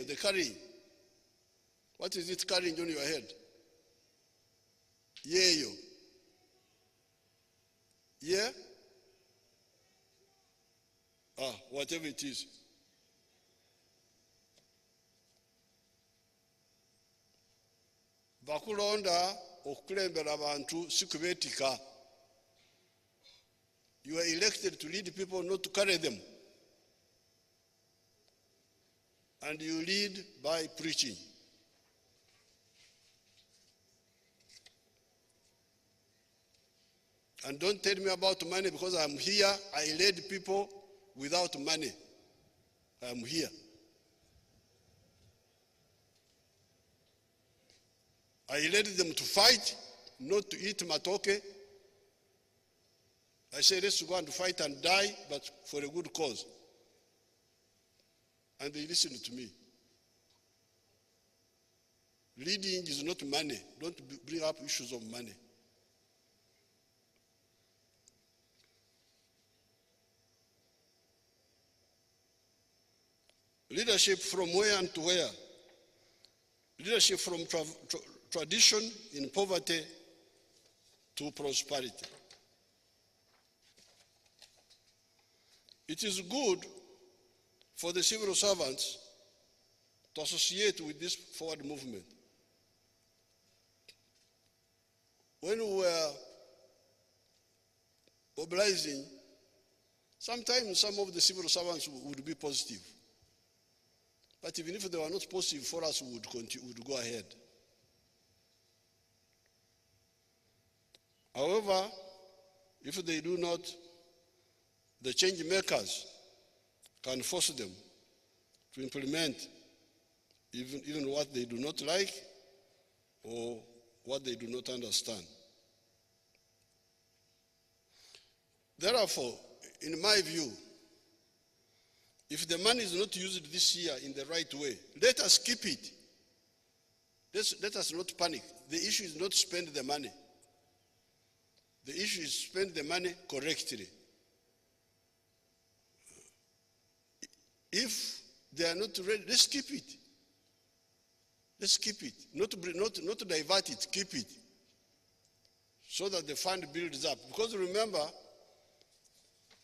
the carrying. What is it carrying on your head? Yeyo. Yeah? Whatever it is. Bakulonda okukulembera abantu sikubetika. You are elected to lead people, not to carry them. And you lead by preaching. And don't tell me about money, because I'm here. I led people without money. I'm here. I led them to fight, not to eat matoke. I said, let's go and fight and die, but for a good cause. And they listened to me. Leading is not money. Don't bring up issues of money. Leadership from where and to where? Leadership from tradition in poverty to prosperity. It is good for the civil servants to associate with this forward movement. When we were mobilizing, sometimes some of the civil servants would be positive. But even if they were not positive for us, we would go ahead. However, if they do not, the change makers can force them to implement even what they do not like or what they do not understand. Therefore, in my view, if the money is not used this year in the right way, let us keep it. Let us not panic. The issue is not spend the money. The issue is spend the money correctly. If they are not ready, let's keep it. Let's keep it. Not divert it, keep it. So that the fund builds up. Because remember,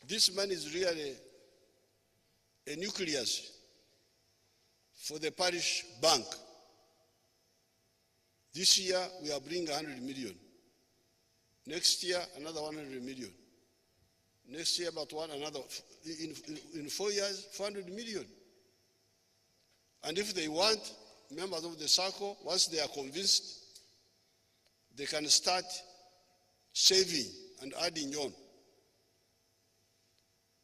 this money is really a nucleus for the parish bank. This year, we are bringing 100 million. Next year, another 100 million. Next year, about another, in 4 years, 400 million. And if they want, members of the circle, once they are convinced, they can start saving and adding on,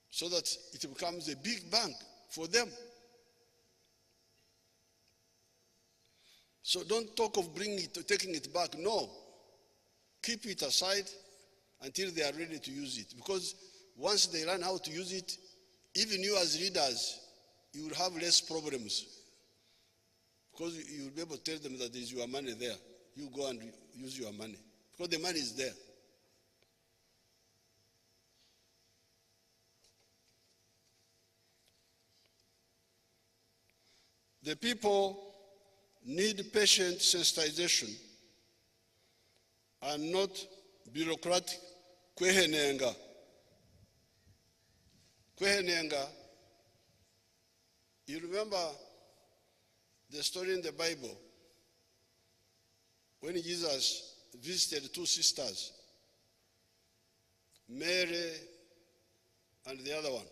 so that it becomes a big bank for them. So don't talk of bringing it, taking it back. No. Keep it aside until they are ready to use it. Because once they learn how to use it, even you as leaders, you will have less problems. Because you will be able to tell them that there is your money there. You go and use your money. Because the money is there. The people need patient sensitization and not bureaucratic kwehenenga. Kwehenenga, you remember the story in the Bible when Jesus visited two sisters, Mary and the other one.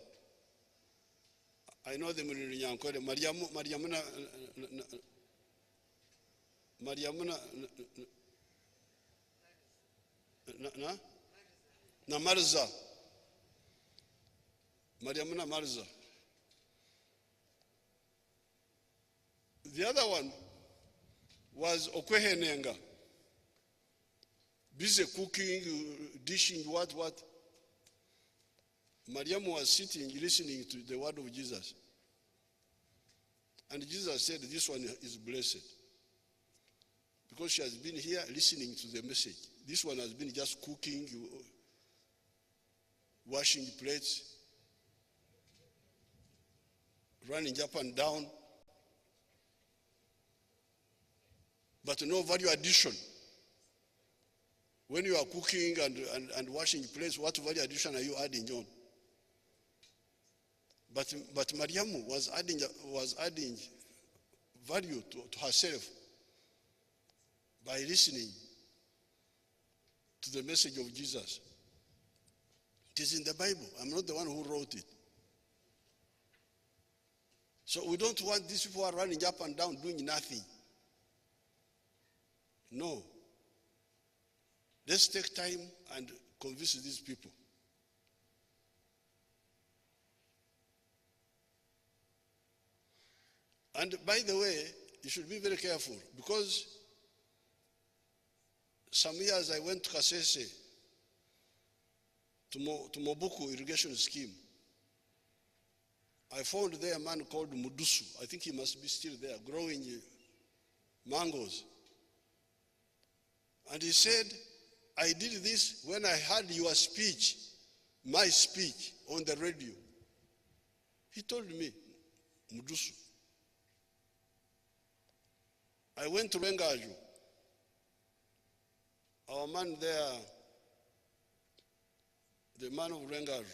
I know them in Nyankore. Marza. Mariamuna Marza. The other one was Okwehenenga. Busy cooking, dishing, what. Mariam was sitting, listening to the word of Jesus. And Jesus said, this one is blessed. Because she has been here listening to the message. This one has been just cooking, washing plates, running up and down, but no value addition. When you are cooking and washing plates, what value addition are you adding on? But Mariam was adding value to herself by listening to the message of Jesus. It is in the Bible. I'm not the one who wrote it. So we don't want these people who are running up and down doing nothing. No. Let's take time and convince these people. And by the way, you should be very careful, because some years I went to Kasese, to Mobuku irrigation scheme. I found there a man called Mudusu. I think he must be still there, growing mangoes. And he said, I did this when I heard your speech, my speech, on the radio. He told me, Mudusu. I went to Rengaju. Our man there, the man of Rengaju,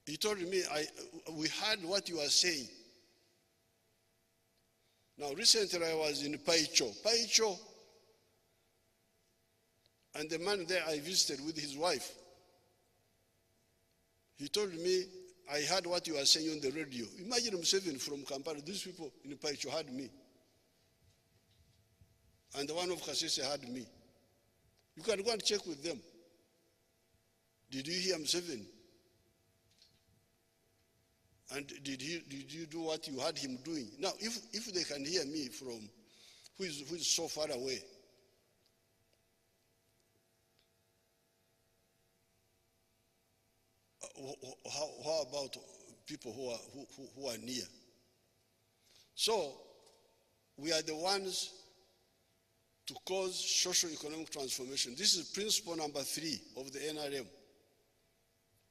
he told me, we heard what you are saying. Now, recently I was in Paicho, and the man there I visited with his wife, he told me, I heard what you are saying on the radio. Imagine Museveni from Kampala. These people in Paicho heard me. And the one of Kasese heard me. You can go and check with them. Did you hear Museveni? And did you do what you heard him doing? Now, if they can hear me from who is so far away, how about people who are near? So we are the ones to cause socio-economic transformation. This is principle number 3 of the NRM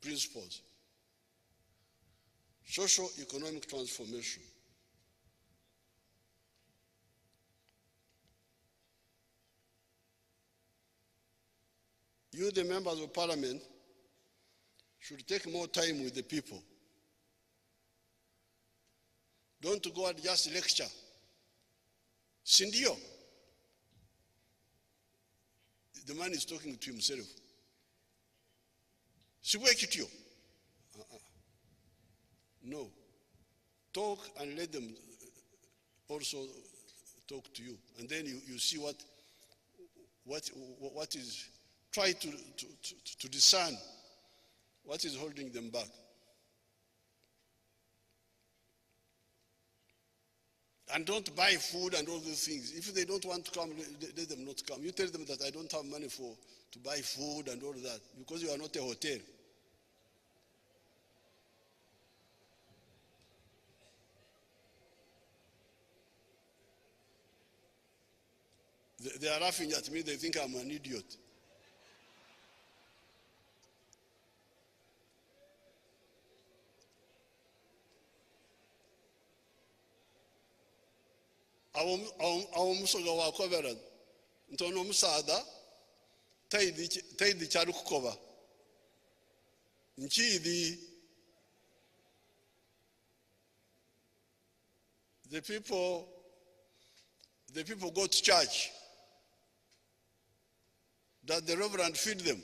principles. Socio-economic transformation. you, the members of parliament, should take more time with the people. Don't go and just lecture. Sindio. The man is talking to himself. Siwekitio. No. Talk and let them also talk to you. And then you see what is, try to discern what is holding them back. And don't buy food and all those things. If they don't want to come, let them not come. You tell them that I don't have money to buy food and all that because you are not a hotel. They are laughing at me. They think I'm an idiot. Awumusoga wa kobera ntono musada taidi charu kukoba nchidi. The people go to church that the reverend feed them.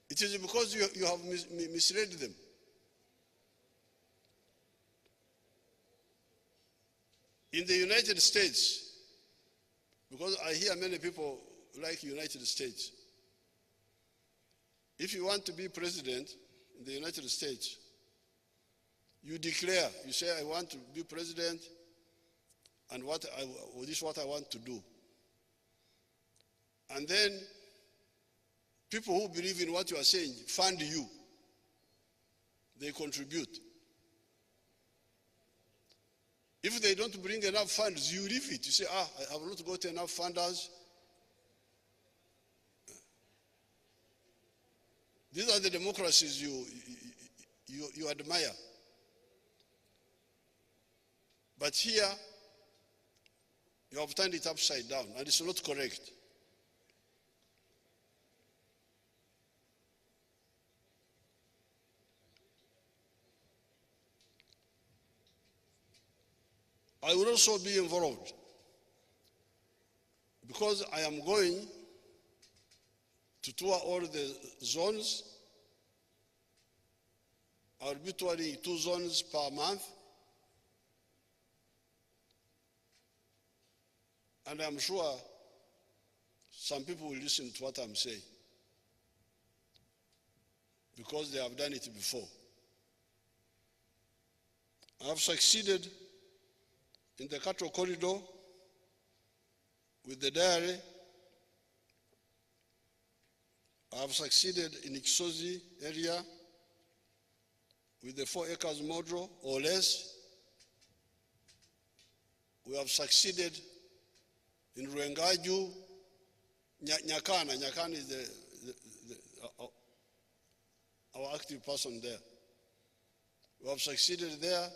It is because you have misled them. In the United States, because I hear many people like United States, if you want to be president in the United States, you declare, you say, I want to be president, and this is what I want to do. And then people who believe in what you are saying fund you. They contribute. If they don't bring enough funds, you leave it. You say, I have not got enough funders. These are the democracies you admire. But here, you have turned it upside down, and it's not correct. I will also be involved because I am going to tour all the zones. I will be touring 2 zones per month. And I'm sure some people will listen to what I'm saying because they have done it before. I have succeeded in the cattle corridor with the dairy. I have succeeded in Ikisozi area with the 4 acres model or less. We have succeeded in Ruengaju, Nyakana. Nyakana is our active person there. We have succeeded there.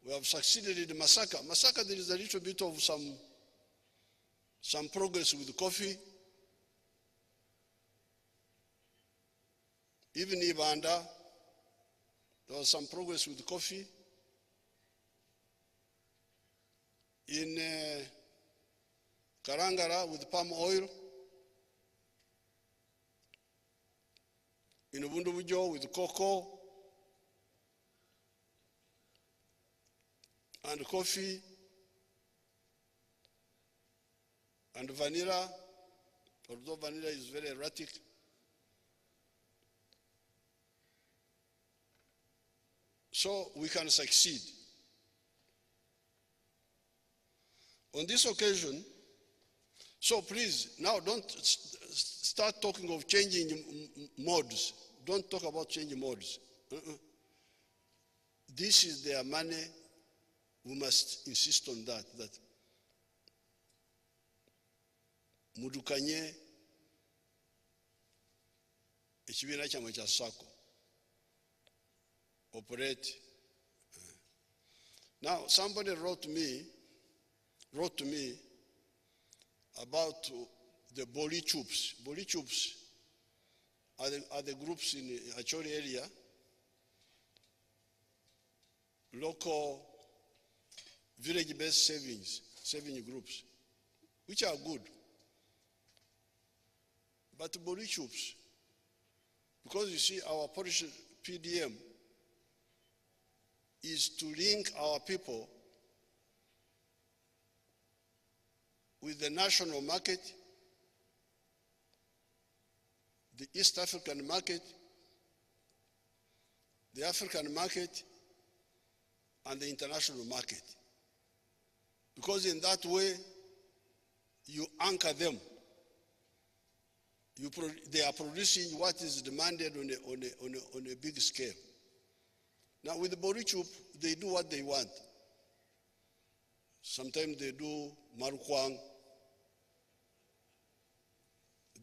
We have succeeded in Masaka. Masaka, there is a little bit of some progress with coffee. Even Ibanda, there was some progress with coffee. In Karangara with palm oil. In Ubundubujo with cocoa and coffee and vanilla, although vanilla is very erratic. So we can succeed. On this occasion, so please, now don't start talking of changing modes. Don't talk about changing modes. This is their money. We must insist on that mudukanye ekibiina kyamwe kya SACCO operate. Now somebody wrote to me about the Boli troops. Boli troops are the groups in the Acholi area, local village-based saving groups, which are good. But Boli troops, because you see our Polish PDM is to link our people with the national market, the East African market, the African market, and the international market. Because in that way, you anchor them. They are producing what is demanded on a big scale. Now with the Bori Troop, they do what they want. Sometimes they do Marukwang,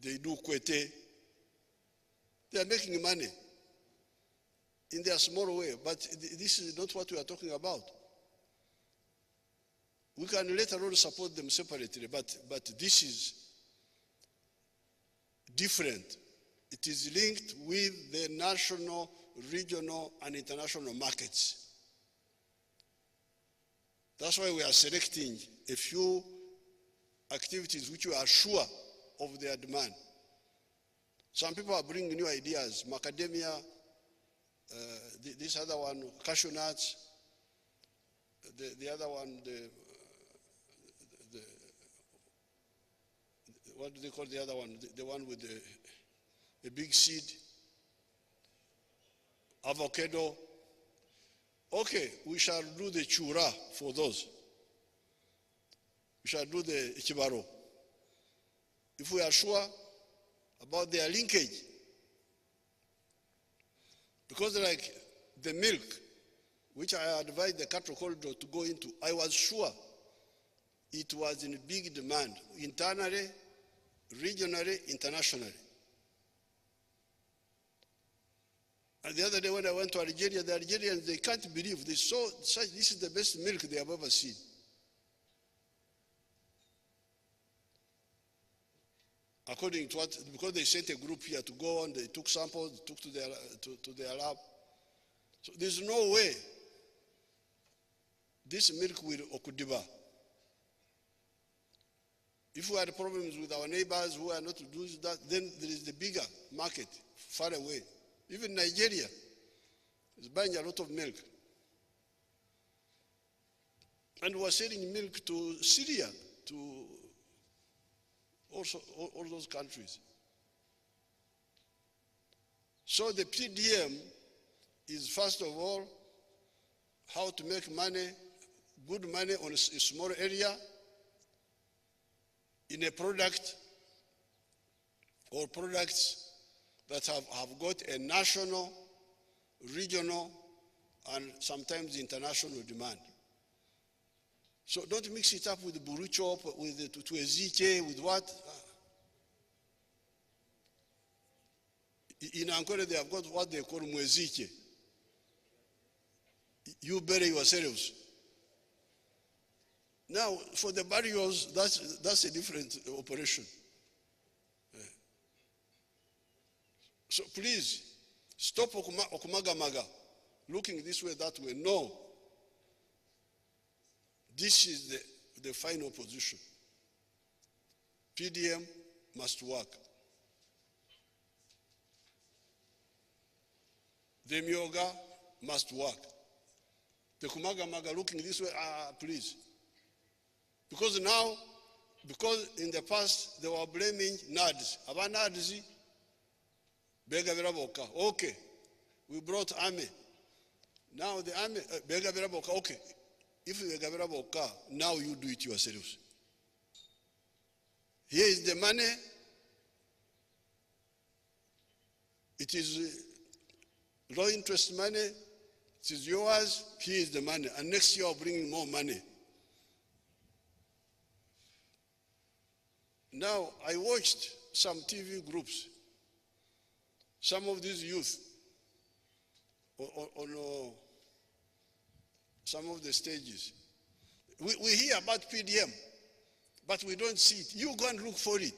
they do Kwete. They are making money in their small way, but this is not what we are talking about. We can later on support them separately, but this is different. It is linked with the national, regional, and international markets. That's why we are selecting a few activities which we are sure of their demand. Some people are bringing new ideas, macadamia, this other one, cashew nuts, the other one, what do they call the other one? The one with the big seed, avocado. Okay, we shall do the chura for those. We shall do the ikibaro. If we are sure about their linkage. Because like the milk, which I advised the cattle corridor to go into, I was sure it was in big demand, internally, regionally, internationally. And the other day when I went to Algeria, the Algerians, they can't believe they saw this is the best milk they have ever seen. According to what, because they sent a group here to go on, they took samples, took to their lab. So there's no way this milk will okudiba. If we had problems with our neighbors who are not to do that, then there is the bigger market far away. Even Nigeria is buying a lot of milk. And we are selling milk to Syria, to also all those countries. So the PDM is first of all how to make money, good money on a small area in a product or products that have got a national, regional, and sometimes international demand. So don't mix it up with the buruchop, with the tuezike, with what? In Ankole they have got what they call mwezike. You bury yourselves. Now, for the barriers, that's a different operation. So please, stop okumagamaga, looking this way, that way. No. This is the final position. PDM must work. The Myoga must work. The Kumagamaga looking this way, please. Because now, because in the past they were blaming NADS. About NADS, Bega Veraboka. Okay, we brought army. Now the army, Bega Veraboka, okay. If you have a car, now you do it yourselves. Here is the money. It is low interest money. It is yours. Here is the money. And next year I'll bring more money. Now, I watched some TV groups. Some of these youth on some of the stages. We hear about PDM. but we don't see it. You go and look for it.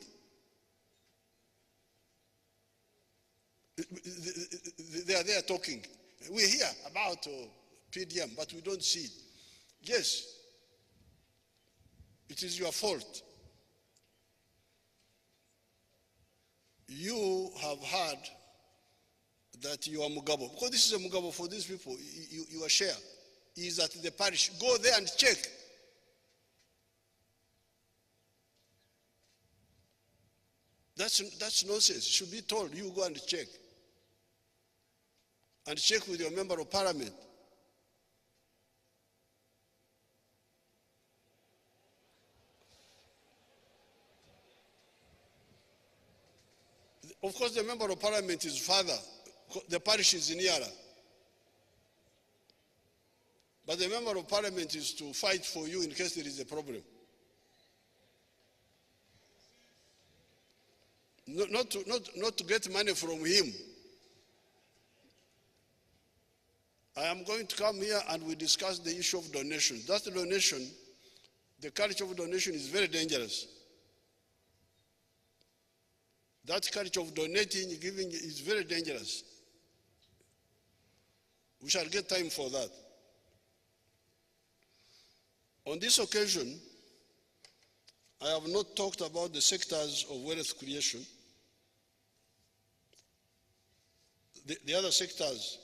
They are there talking. We hear about PDM, but we don't see it. Yes, it is your fault. You have heard that you are Mugabo, because this is a Mugabo for these people. Your share is at the parish. Go there and check. That's nonsense. You should be told, you go and check. And check with your member of parliament. Of course, the member of parliament is father. The parish is in Yara. But the member of parliament is to fight for you in case there is a problem. Not to get money from him. I am going to come here and we discuss the issue of donation. That donation, the culture of donation is very dangerous. That culture of donating, giving is very dangerous. We shall get time for that. On this occasion, I have not talked about the sectors of wealth creation. The other sectors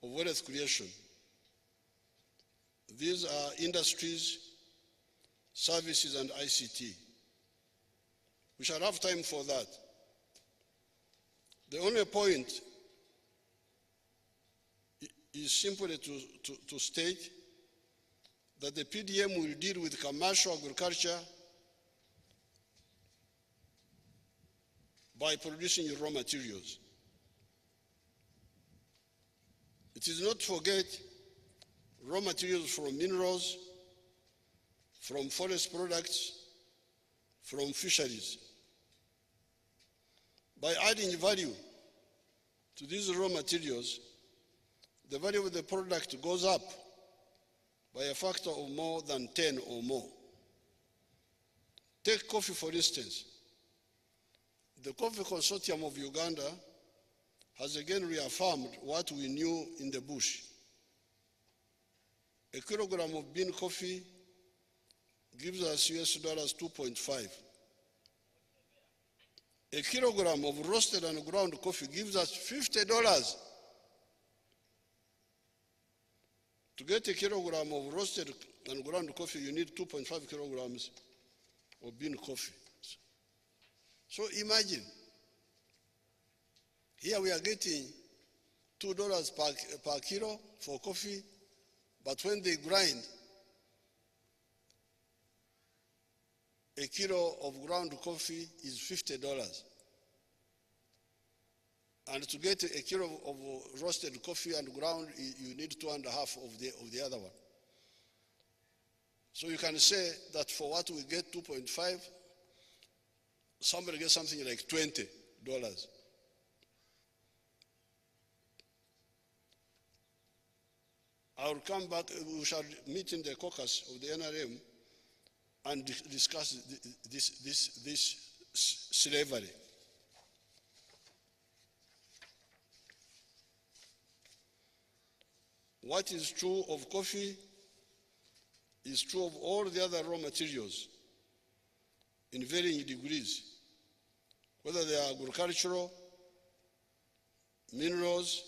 of wealth creation. These are industries, services, and ICT. We shall have time for that. The only point is simply to state that the PDM will deal with commercial agriculture by producing raw materials. It is not to forget raw materials from minerals, from forest products, from fisheries. By adding value to these raw materials, the value of the product goes up by a factor of more than 10 or more. Take coffee, for instance. The Coffee Consortium of Uganda has again reaffirmed what we knew in the bush. A kilogram of bean coffee gives us US dollars 2.5. A kilogram of roasted and ground coffee gives us $50. To get a kilogram of roasted and ground coffee, you need 2.5 kilograms of bean coffee. So imagine, here we are getting $2 per kilo for coffee, but when they grind, a kilo of ground coffee is $50. And to get a kilo of roasted coffee and ground, you need 2.5 of the other one. So you can say that for what we get 2.5, somebody gets something like $20. I will come back, we shall meet in the caucus of the NRM and discuss this slavery. What is true of coffee is true of all the other raw materials in varying degrees, whether they are agricultural, minerals,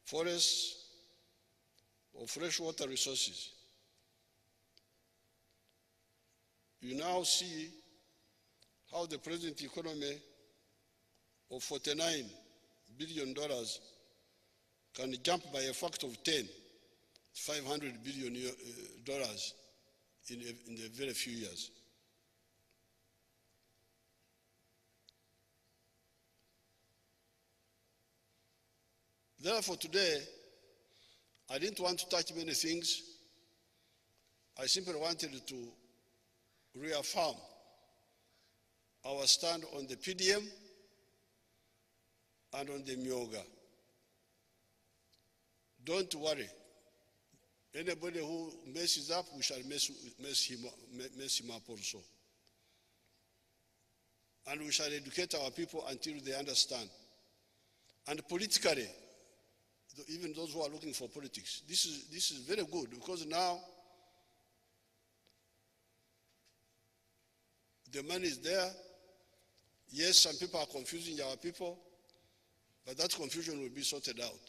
forests, or freshwater resources. You now see how the present economy of $49 billion can jump by a factor of 10, $500 billion in a very few years. Therefore, today, I didn't want to touch many things. I simply wanted to reaffirm our stand on the PDM and on the Myoga. Don't worry. Anybody who messes up, we shall mess him up also. And we shall educate our people until they understand. And politically, even those who are looking for politics, this is very good, because now the money is there. Yes, some people are confusing our people, but that confusion will be sorted out.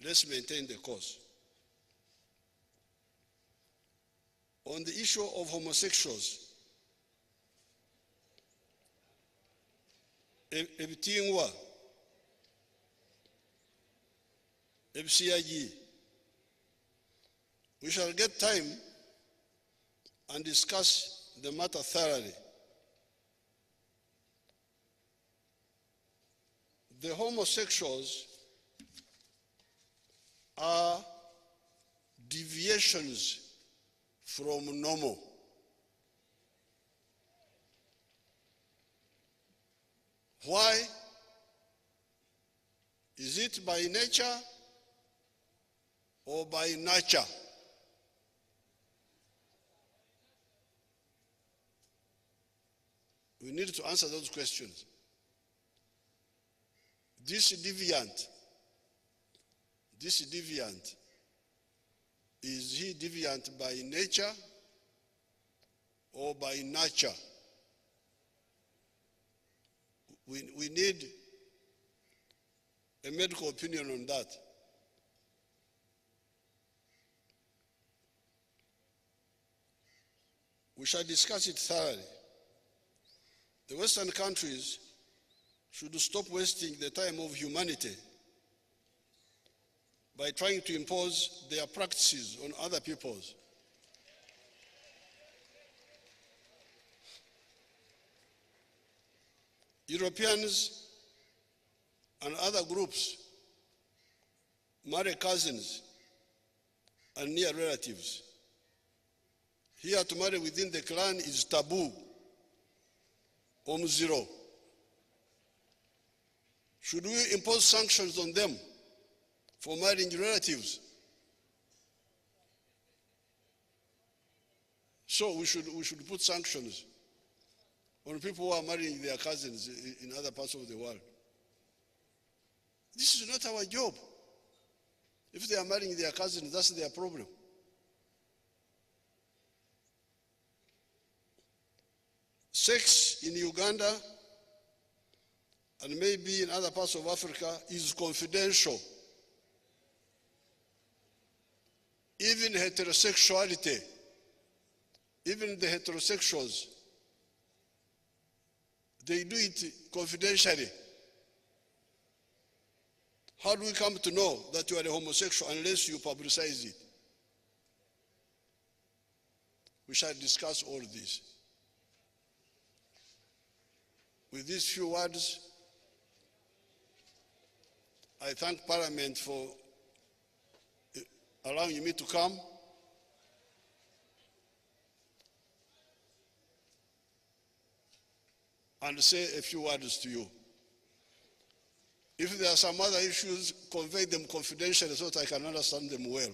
Let's maintain the course. On the issue of homosexuals, ebitingwa ebisiyaji, we shall get time and discuss the matter thoroughly. The homosexuals are deviations from normal. Why? Is it by nature or by nurture? We need to answer those questions. This deviant, is he deviant by nature or by nurture? We need a medical opinion on that. We shall discuss it thoroughly. The Western countries should stop wasting the time of humanity by trying to impose their practices on other peoples. Europeans and other groups marry cousins and near relatives. Here, to marry within the clan is taboo, zero. Should we impose sanctions on them for marrying relatives? So we should put sanctions on people who are marrying their cousins in other parts of the world. This is not our job. If they are marrying their cousins, that's their problem. Sex in Uganda and maybe in other parts of Africa is confidential. Even heterosexuality, even the heterosexuals, they do it confidentially. How do we come to know that you are a homosexual unless you publicize it? We shall discuss all this. With these few words, I thank Parliament for allowing me to come. And say a few words to you. If there are some other issues, convey them confidentially so that I can understand them well.